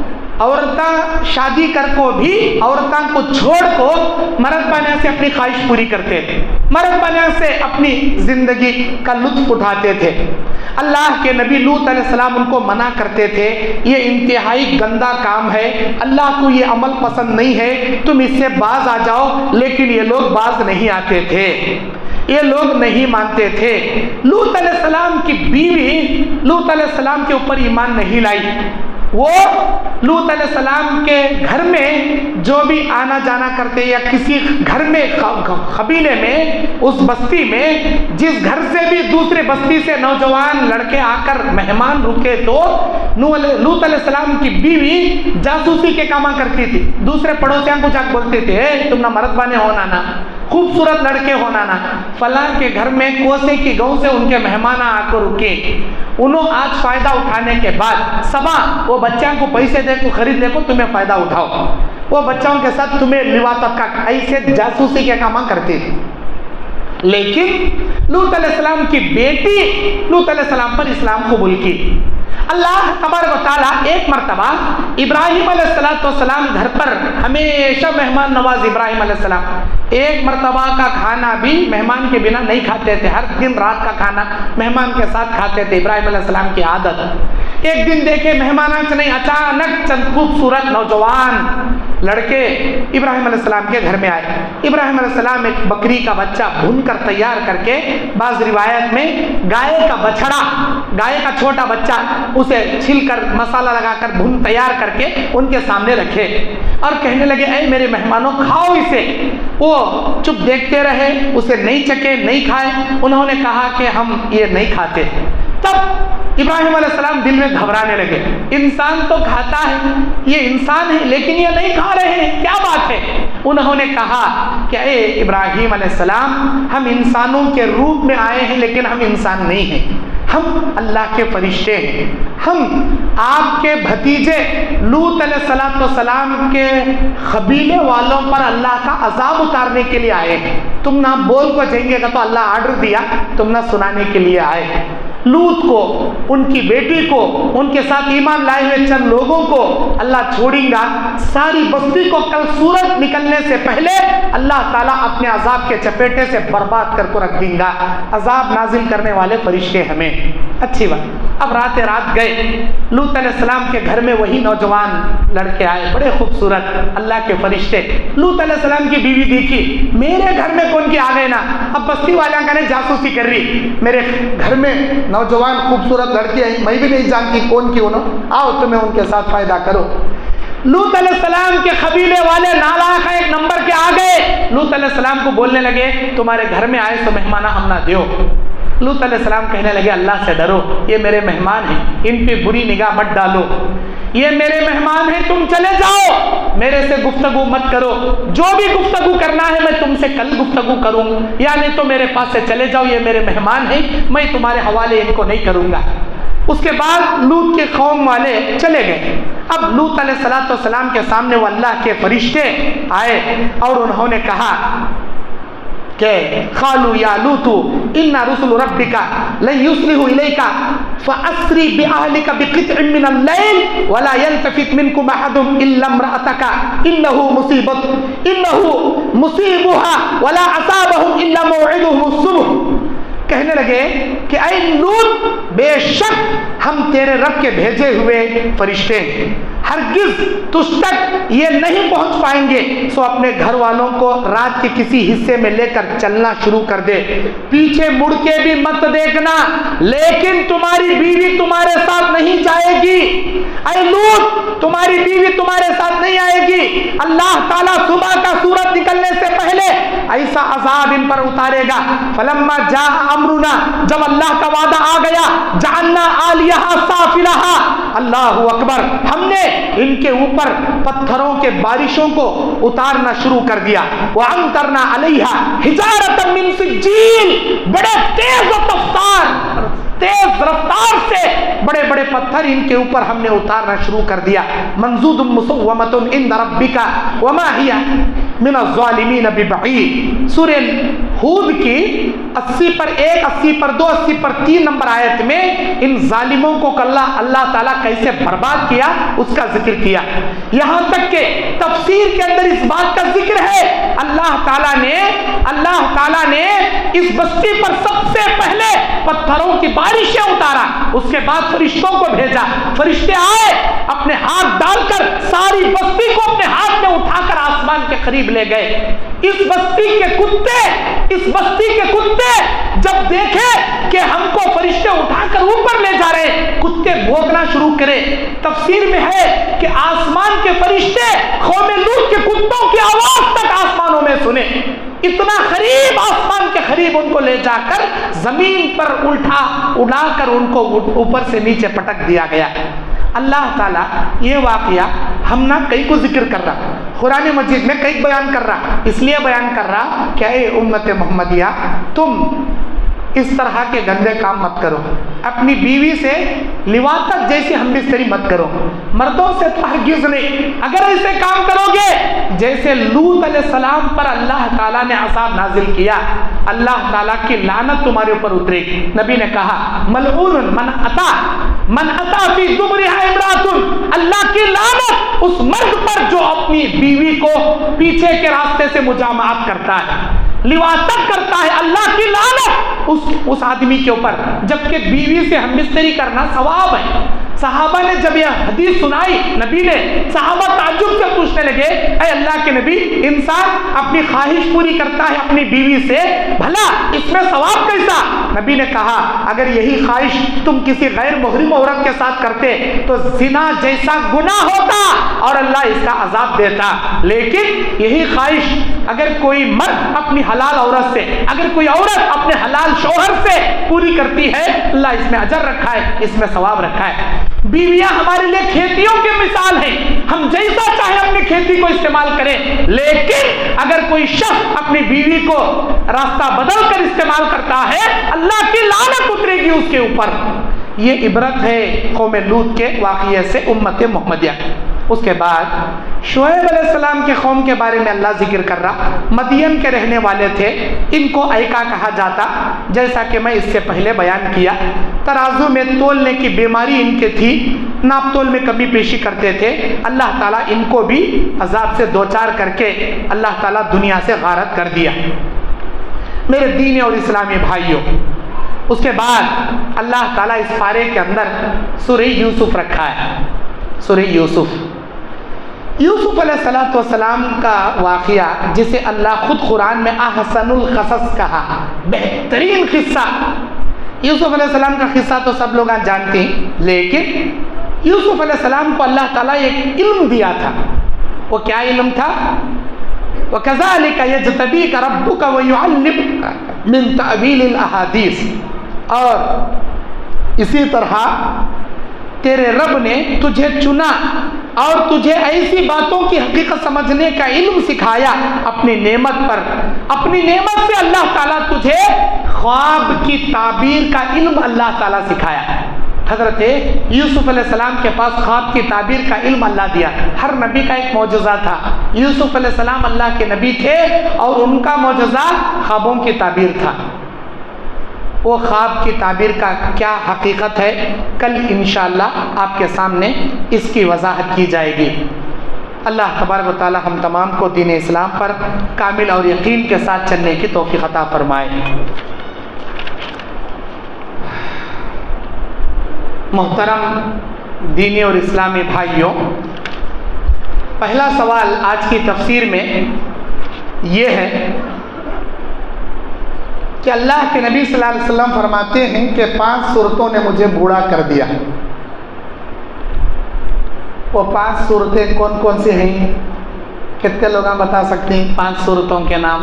Speaker 2: عورتاں شادی کر کو بھی عورتاں کو چھوڑ کو مرد بننے سے اپنی خواہش پوری کرتے تھے, مرد بننے سے اپنی زندگی کا لطف اٹھاتے تھے. اللہ کے نبی لوط علیہ السلام ان کو منع کرتے تھے, یہ انتہائی گندا کام ہے, اللہ کو یہ عمل پسند نہیں ہے, تم اس سے باز آ جاؤ. لیکن یہ لوگ باز نہیں آتے تھے, یہ لوگ نہیں مانتے تھے. لوط علیہ السلام کی بیوی لوط علیہ السلام کے اوپر ایمان نہیں لائی. وہ لوط علیہ السلام کے گھر میں جو بھی آنا جانا کرتے, یا کسی گھر میں قبیلے میں اس بستی میں جس گھر سے بھی دوسرے بستی سے نوجوان لڑکے آ کر مہمان رکے, تو لوط علیہ السلام کی بیوی جاسوسی کے کام کرتی تھی. دوسرے پڑوسیاں کو جا کے بولتے تھے, تم نہ مرد بانے ہونا نا, خوبصورت لڑکے ہونا نا, فلاں کے گھر میں کوسے کی گاؤں سے ان کے مہمان آ کر رکے. انہوں آج فائدہ اٹھانے کے بعد سبا وہ بچوں کو پیسے دے کو خرید لے کو, تمہیں فائدہ اٹھاؤ. وہ بچوں کے ساتھ تمہیں لواطت کا ایسے جاسوسی کے کام کرتے تھے. لیکن لوط علیہ السلام کی بیٹی لوط علیہ السلام پر اسلام قبول کی. اللہ تبارک و تعالیٰ ایک مرتبہ ابراہیم علیہ السلام گھر پر ہمیشہ مہمان نواز ابراہیم علیہ السلام, ایک مرتبہ کا کھانا بھی مہمان کے بنا نہیں کھاتے تھے, ہر دن رات کا کھانا مہمان کے ساتھ کھاتے تھے, ابراہیم علیہ السلام کی عادت. ایک دن دیکھے مہمانوں سے نہیں, اچانک چند خوبصورت نوجوان لڑکے ابراہیم علیہ السلام کے گھر میں آئے. ابراہیم علیہ السلام ایک بکری کا بچہ بھون کر تیار کر کے, بعض روایت میں گائے کا بچڑا, گائے کا چھوٹا بچہ, اسے چھل کر مسالہ لگا کر بھون تیار کر کے ان کے سامنے رکھے اور کہنے لگے, اے میرے مہمانوں کھاؤ اسے. وہ چپ دیکھتے رہے, اسے نہیں چکے نہیں کھائے. انہوں نے کہا کہ ہم یہ نہیں کھاتے. تب ابراہیم علیہ السلام دل میں گھبرانے لگے، انسان تو کھاتا ہے، یہ انسان ہے لیکن یہ نہیں کھا رہے ہیں، کیا بات ہے؟ انہوں نے کہا کہ اے ابراہیم علیہ السلام، ہم انسانوں کے روپ میں آئے ہیں لیکن ہم انسان نہیں ہیں، ہم اللہ کے فرشتے ہیں، ہم آپ کے بھتیجے لوط علیہ السلام کے قبیلے والوں پر اللہ کا عذاب اتارنے کے لیے آئے ہیں، تم نہ بول کو جائیں گے گا تو اللہ آرڈر دیا، تم نہ سنانے کے لیے آئے۔ لوط کو، ان کی بیٹی کو، ان کے ساتھ ایمان لائے ہوئے چند لوگوں کو اللہ چھوڑیں گا، ساری بستی کو کل سورج نکلنے سے پہلے اللہ تعالیٰ اپنے عذاب کے چپیٹے سے برباد کر کو رکھ دیں گا۔ عذاب نازل کرنے والے فرشتے ہمیں، اچھی بات۔ اب رات گئے، لوط علیہ السلام کے گھر میں وہی نوجوان لڑکے آئے، بڑے خوبصورت اللہ کے فرشتے۔ لوط علیہ السلام کی بیوی دیکھی، میرے گھر میں کون کی آ گئے نا، اب بستی والیاں کہنے جاسوسی کر رہی، میرے گھر میں نوجوان خوبصورت لڑکی آئی، میں بھی نہیں جانتی کون کی انہوں، آؤ تمہیں ان کے ساتھ فائدہ کرو۔ لوط علیہ السلام کے قبیلے والے نالاخ ایک نمبر کے آ گئے، لوط علیہ السلام کو بولنے لگے تمہارے گھر میں آئے تو مہمانہ ہم نہ دیو۔ لوط علیہ السلام کہنے لگے اللہ سے ڈرو، یہ میرے مہمان ہیں، ان پہ بری نگاہ مت ڈالو، یہ میرے مہمان ہیں، تم چلے جاؤ، میرے سے گفتگو مت کرو، جو بھی گفتگو کرنا ہے میں تم سے کل گفتگو کروں، یعنی تو میرے پاس سے چلے جاؤ، یہ میرے مہمان ہیں، میں تمہارے حوالے ان کو نہیں کروں گا۔ اس کے بعد لوط کے قوم والے چلے گئے۔ اب لوط علیہ السلام کے سامنے وہ اللہ کے فرشتے آئے اور انہوں نے کہا کہ قالوا یا لوط ان رسل ربک لن یصلحوا الیک فاسری باہلک بقطع من اللیل ولا يلتفت منکم احد الا امرأتک انه مصیبها ولا اصابهم الا موعدهم الصبح۔ کہنے لگے کہ اے لوط، بے شک ہم تیرے رب کے بھیجے ہوئے فرشتے ہیں، ہرگز تجھ تک یہ نہیں پہنچ پائیں گے، سو اپنے گھر والوں کو رات کے کسی حصے میں لے کر چلنا شروع کر دے، پیچھے مڑ کے بھی مت دیکھنا، لیکن تمہاری بیوی تمہارے ساتھ نہیں جائے گی۔ اے لوط، تمہاری بیوی تمہارے ساتھ نہیں آئے گی، اللہ تعالیٰ صبح کا سورج نکلنے سے پہلے ایسا عذاب ان پر اتارے گا۔ فلما جاء امرنا، جب اللہ کا وعدہ آ گیا، جعلنا عالیہا سافلہا، اللہ اکبر، ہم نے ان کے اوپر پتھروں کے بارشوں کو اتارنا شروع کر دیا۔ وَأَمْطَرْنَا عَلَيْهَا حِجَارَةً مِّن سِجِّيلٍ، بڑے تیز رفتار سے بڑے بڑے پتھر ان کے اوپر ہم نے اتارنا شروع کر دیا۔ منضود مصومۃ عند ربک وما ہی من الظالمین ببعید۔ سورہ ہود کی 80 پر 1، 80 پر 2، 80 پر 3 نمبر آیت میں ان ظالموں کو اللہ تعالیٰ کیسے برباد کیا اس کا ذکر کیا۔ یہاں تک کہ تفسیر کے اندر اس بات کا ذکر ہے، اللہ تعالیٰ نے اس بستی پر سب سے پہلے پتھروں کی بارشیں اتارا، اس کے بعد فرشتوں کو بھیجا، فرشتے آئے، اپنے ہاتھ ڈال کر ساری بستی کو اپنے ہاتھ میں اٹھا کر آسمان کے قریب لے گئے۔ اس بستی کے کتے جب دیکھے کہ ہم کو فرشتے اٹھا کر اوپر لے جا رہے، کتے بھونکنا شروع کرے۔ تفسیر میں ہے کہ آسمان کے فرشتے قوم لوط کے کتوں کی آواز تک آسمانوں میں سنے، اتنا قریب، آسمان کے قریب ان کو لے جا کر زمین پر اڑا کر ان کو اوپر سے نیچے پٹک دیا گیا۔ اللہ تعالیٰ یہ واقعہ ہم نہ کئی کو ذکر کر رہا، قرآن مجید میں کئی بیان کر رہا، اس لیے بیان کر رہا کہ اے امت محمدیہ، تم اس طرح کے گندے کام مت کرو، اپنی بیوی سے لواطت جیسی ہم بستری مت کرو، مردوں سے تو ہرگز نہیں۔ اگر ایسے کام کرو گے جیسے لوط علیہ السلام پر اللہ تعالیٰ نے عذاب نازل کیا، اللہ تعالیٰ کی لعنت تمہارے اوپر اترے گی۔ نبی نے کہا ملعون من اتا فی دبرها امرأۃ، اللہ کی لعنت اس مرد پر جو اپنی بیوی کو پیچھے کے راستے سے مجامعت کرتا ہے، لواطت کرتا ہے، اللہ کی لعنت اس آدمی کے اوپر، جبکہ بیوی سے ہم بستری کرنا ثواب ہے۔ صحابہ نے جب یہ حدیث سنائی، نبی نے، صحابہ تعجب سے پوچھنے لگے اے اللہ کے نبی انسان اپنی خواہش پوری کرتا ہے اپنی بیوی سے، بھلا اس میں ثواب کیسا؟ نبی نے کہا اگر یہی خواہش تم کسی غیر محرم عورت کے ساتھ کرتے تو زنا جیسا گناہ ہوتا اور اللہ اس کا عذاب دیتا، لیکن یہی خواہش اگر کوئی مرد اپنی حلال عورت سے، اگر کوئی عورت اپنے حلال شوہر سے پوری کرتی ہے، اللہ اس میں اجر رکھا ہے، اس میں ثواب رکھا ہے۔ بیویاں ہمارے لیے کھیتیوں کی مثال ہیں، ہم جیسا چاہے اپنی کھیتی کو استعمال کریں، لیکن اگر کوئی شخص اپنی بیوی کو راستہ بدل کر استعمال کرتا ہے اللہ کی لعنت اترے گی اس کے اوپر۔ یہ عبرت ہے قوم لوط کے واقعے سے امت محمدیہ۔ اس کے بعد شعیب علیہ السلام کے قوم کے بارے میں اللہ ذکر کر رہا، مدین کے رہنے والے تھے، ان کو ایکا کہا جاتا، جیسا کہ میں اس سے پہلے بیان کیا۔ ترازو میں تولنے کی بیماری ان کے تھی، ناپ تول میں کمی پیشی کرتے تھے، اللہ تعالیٰ ان کو بھی عذاب سے دوچار کر کے اللہ تعالیٰ دنیا سے غارت کر دیا۔ میرے دینی اور اسلامی بھائیوں، اس کے بعد اللہ تعالیٰ اس پارے کے اندر سورہ یوسف رکھا ہے۔ سورہ یوسف علیہ السلام کا واقعہ جسے اللہ خود قرآن میں احسن القصص کہا، بہترین قصہ۔ یوسف علیہ السلام کا قصہ تو سب لوگ جانتے ہیں، لیکن یوسف علیہ السلام کو اللہ تعالیٰ ایک علم دیا تھا۔ وہ کیا علم تھا؟ وَكَذَلِكَ يَجْتَبِيكَ رَبُّكَ وَيُعَلِّمُكَ مِن تَأْوِيلِ الْأَحَادِيثِ، اور اسی طرح تیرے رب نے تجھے چنا اور تجھے ایسی باتوں کی حقیقت سمجھنے کا علم سکھایا اپنی نعمت پر۔ اپنی نعمت سے اللہ تعالیٰ تجھے خواب کی تعبیر کا علم اللہ تعالیٰ سکھایا۔ حضرت یوسف علیہ السلام کے پاس خواب کی تعبیر کا علم اللہ دیا۔ ہر نبی کا ایک معجزہ تھا، یوسف علیہ السلام اللہ کے نبی تھے اور ان کا معجزہ خوابوں کی تعبیر تھا۔ وہ خواب کی تعبیر کا کیا حقیقت ہے، کل انشاءاللہ آپ کے سامنے اس کی وضاحت کی جائے گی۔ اللہ تبارک و تعالی ہم تمام کو دین اسلام پر کامل اور یقین کے ساتھ چلنے کی توفیق عطا فرمائے۔ محترم دینی اور اسلامی بھائیوں، پہلا سوال آج کی تفسیر میں یہ ہے کہ اللہ کے نبی صلی اللہ علیہ وسلم فرماتے ہیں کہ 5 صورتوں نے مجھے بوڑھا کر دیا۔ وہ 5 صورتیں کون کون سی ہیں؟ کتنے لوگ بتا سکتے ہیں 5 صورتوں کے نام؟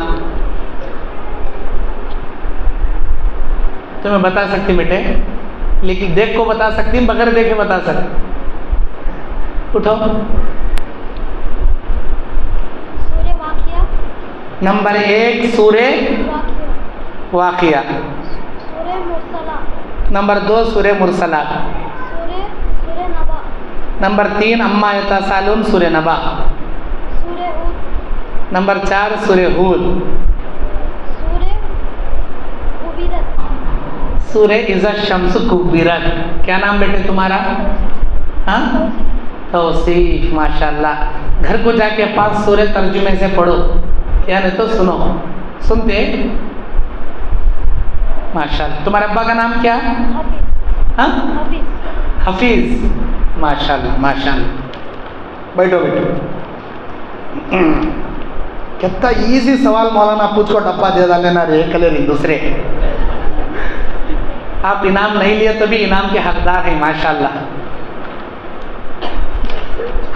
Speaker 2: تو میں بتا سکتی بیٹے، لیکن دیکھ کو بتا سکتی، بغیر دیکھے بتا سکتی؟ اٹھو۔
Speaker 3: سورہ واقعہ،
Speaker 2: نمبر 1 سورہ واقعہ،
Speaker 3: سورہ مرسلہ،
Speaker 2: نمبر 2 سورہ مرسلات،
Speaker 3: سورہ نبا،
Speaker 2: نمبر 3 اما یتساءلون سورہ نبا،
Speaker 3: سورہ ہود،
Speaker 2: نمبر 4 سورہ ہود،
Speaker 3: سورہ عبیدت،
Speaker 2: سورہ اذا الشمس کورت۔ کیا نام بیٹے تمہارا؟ ہاں، توصیف، ماشاءاللہ۔ گھر کو جا کے 5 سورہ ترجمے سے پڑھو، یعنی تو سنو، سنتے؟ ماشاءاللہ۔ تمہارے ابا کا نام کیا؟
Speaker 3: حافظ،
Speaker 2: ہاں،
Speaker 3: حافظ،
Speaker 2: حفیظ، ماشاءاللہ ماشاءاللہ۔ بیٹھو بیٹھو۔ کتنا ایزی سوال مولانا پوچھ کو ڈبہ دے ڈالنا رہے کلر دوسرے۔ آپ انعام نہیں لیے تو بھی انعام کے حقدار ہیں، ماشاءاللہ۔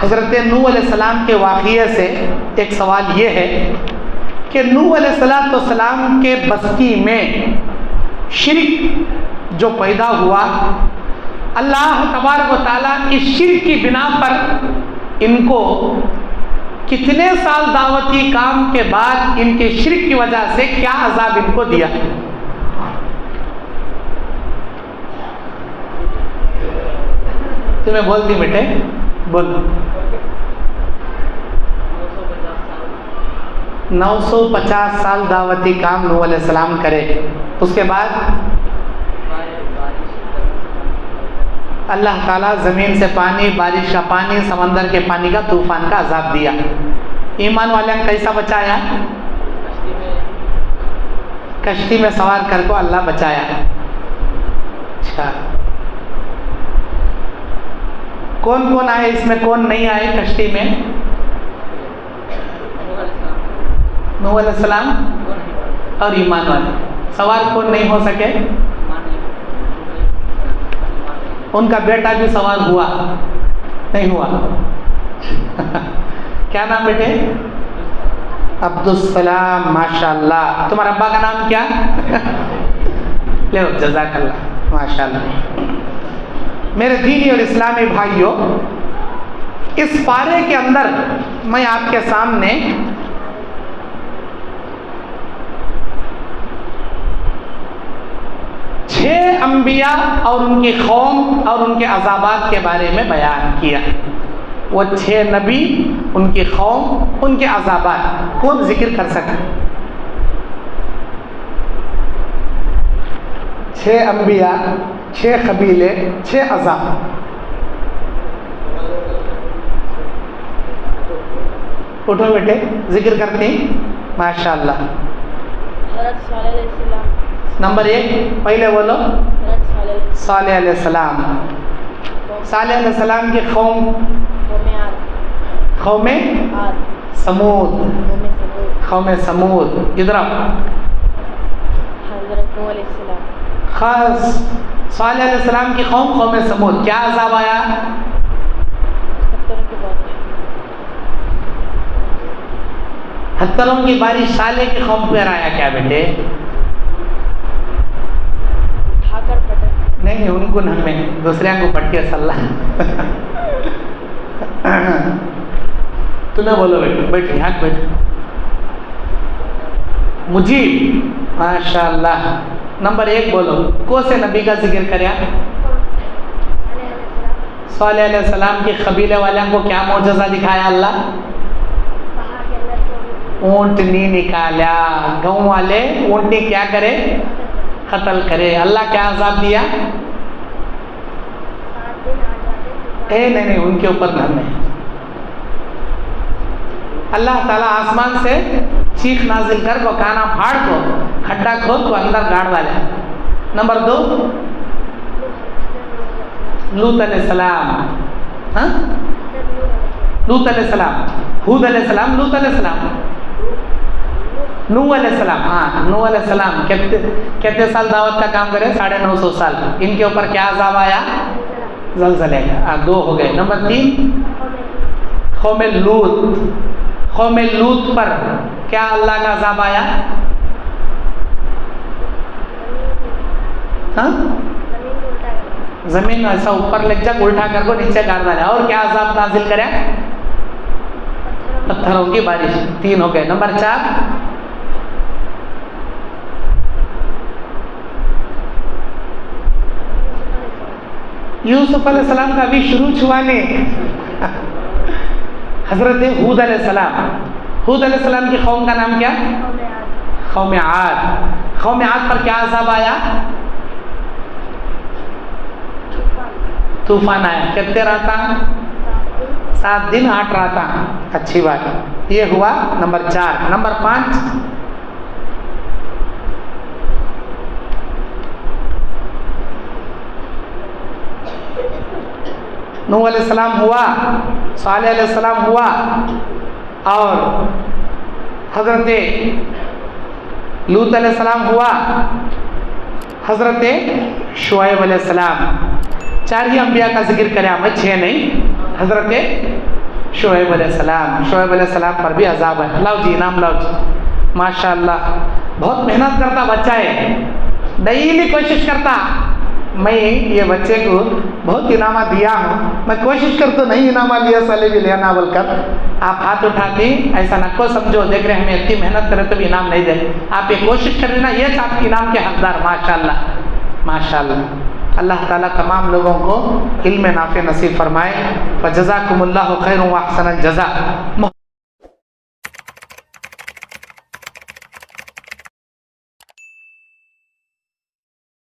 Speaker 2: حضرت نوح علیہ السلام کے واقعے سے ایک سوال یہ ہے کہ نوح علیہ السلام کے بستی میں شرک جو پیدا ہوا، اللہ تبارک و تعالیٰ اس شرک کی بنا پر ان کو کتنے سال دعوتی کام کے بعد ان کے شرک کی وجہ سے کیا عذاب ان کو دیا؟ تمہیں بول دی بیٹے، بول۔ 950 سال دعوتی کام نوح علیہ السلام کرے، اس کے بعد اللہ تعالیٰ زمین سے پانی، بارش کا پانی، سمندر کے پانی کا، طوفان کا عذاب دیا۔ ایمان والے نے کیسا بچایا؟ کشتی میں سوار کر کو اللہ بچایا۔ اچھا، کون کون آئے اس میں، کون نہیں آئے کشتی میں؟ نوح علیہ السلام اور ایمان والے. سوار کون نہیں ہو سکے؟ ان کا بیٹا بھی سوار ہوا نہیں ہوا؟ کیا نام بیٹے؟ عبدالسلام. ماشاء اللہ. تمہارا ابا کا نام کیا؟ لے جزاک اللہ. ماشاء اللہ. میرے دینی اور اسلامی بھائیوں، اس پارے کے اندر میں آپ کے سامنے چھ انبیاء اور ان کی قوم اور ان کے عذابات کے بارے میں بیان کیا. وہ 6 نبی، ان کی قوم، ان کے عذابات کون ذکر کر سکتا؟ 6 انبیاء، 6 قبیلے، 6 عذاب. اٹھو بیٹے ذکر کرتے ہیں. ماشاء اللہ.
Speaker 3: حضرت صالح علیہ السلام.
Speaker 2: نمبر 1 پہلے بولو.
Speaker 3: حضرت
Speaker 2: صالح علیہ السلام. صالح علیہ السلام کی قوم قوم سمود. قوم سمود. ادھر
Speaker 3: حضرت نوح علیہ السلام.
Speaker 2: خاص صالح علیہ السلام کی قوم قوم سمود. کیا عذاب آیا؟ پتھروں کی بارش. صالح کی قوم پر آیا کیا بیٹے؟ نہیں ان کو نہ، میں دوسرے کو پٹ کے صلاح. تمہیں بولو بیٹے. بیٹھے یہاں بیٹھے. مجیب. ماشاء اللہ. نمبر 1 بولو. کون سے نبی کا ذکر کریا؟ صالح علیہ السلام کی قبیلے والوں کو کیا معجزہ دکھایا اللہ؟ اونٹنی نکالا. گاؤں والے اونٹنی کیا کرے؟ قتل کرے. اللہ کیا عذاب دیا؟ نہیں ان کے اوپر نہ. اللہ تعالیٰ آسمان سے چیخ نازل کر کو، کانا پھاڑ کو، کھڈا کھود کو اندر گاڑ ڈالے. نمبر 2 لوط علیہ السلام. لوط علیہ السلام. ہود علیہ السلام. لوط علیہ السلام. نوح علیہ السلام. نوح علیہ السلام کتنے سال دعوت کا کام کرے؟ 950 سال. ان کے اوپر کیا عذاب آیا؟ زلزلے کا. 2 ہو گئے. نمبر 3 قوم لوط. قوم لوط پر کیا اللہ کا عذاب آیا؟ زمین ایسا اوپر لگ جا الٹا کر کو نیچے کاٹ ڈالا. اور کیا عذاب نازل کرے؟ پتھروں کی بارش. 3 ہو گئے. نمبر 4 یوسف علیہ السلام کا بھی شروع ہوا نہیں. حضرت ہود علیہ السلام. ہود علیہ السلام کی قوم کا نام کیا؟ قوم عاد. قوم عاد پر کیا عذاب آیا؟ طوفان آیا. کتنے رہتا؟ 7 دن 8 رہتا. اچھی بات. یہ ہوا نمبر 4. نمبر 5 نوح علیہ السلام ہوا، صالح علیہ السلام ہوا، اور حضرت لوط علیہ السلام ہوا، حضرت شعیب علیہ السلام. 4 ہی انبیاء کا ذکر کریں ہمیں، 6 نہیں. حضرت شعیب علیہ السلام. شعیب علیہ السلام پر بھی عذاب ہے. لاؤ جی انعام لاؤ جی. ماشاء اللہ. بہت محنت کرتا بچہ ہے، ڈیلی کوشش کرتا. میں یہ بچے کو بہت انعامات دیا ہوں. میں کوشش کرتا نہیں انعامات لیا سالے بھی لینا بول کر. آپ ہاتھ اٹھاتی ایسا نہ کو سمجھو، دیکھ رہے ہمیں اتنی محنت کرے تو بھی انعام نہیں دے. آپ یہ کوشش کر لینا، یہ آپ انعام کے حقدار. ماشاء اللہ ماشاء اللہ. اللہ تعالیٰ تمام لوگوں کو علم نافع نصیب فرمائے. فجزاکم اللہ خیر و احسن الجزاء.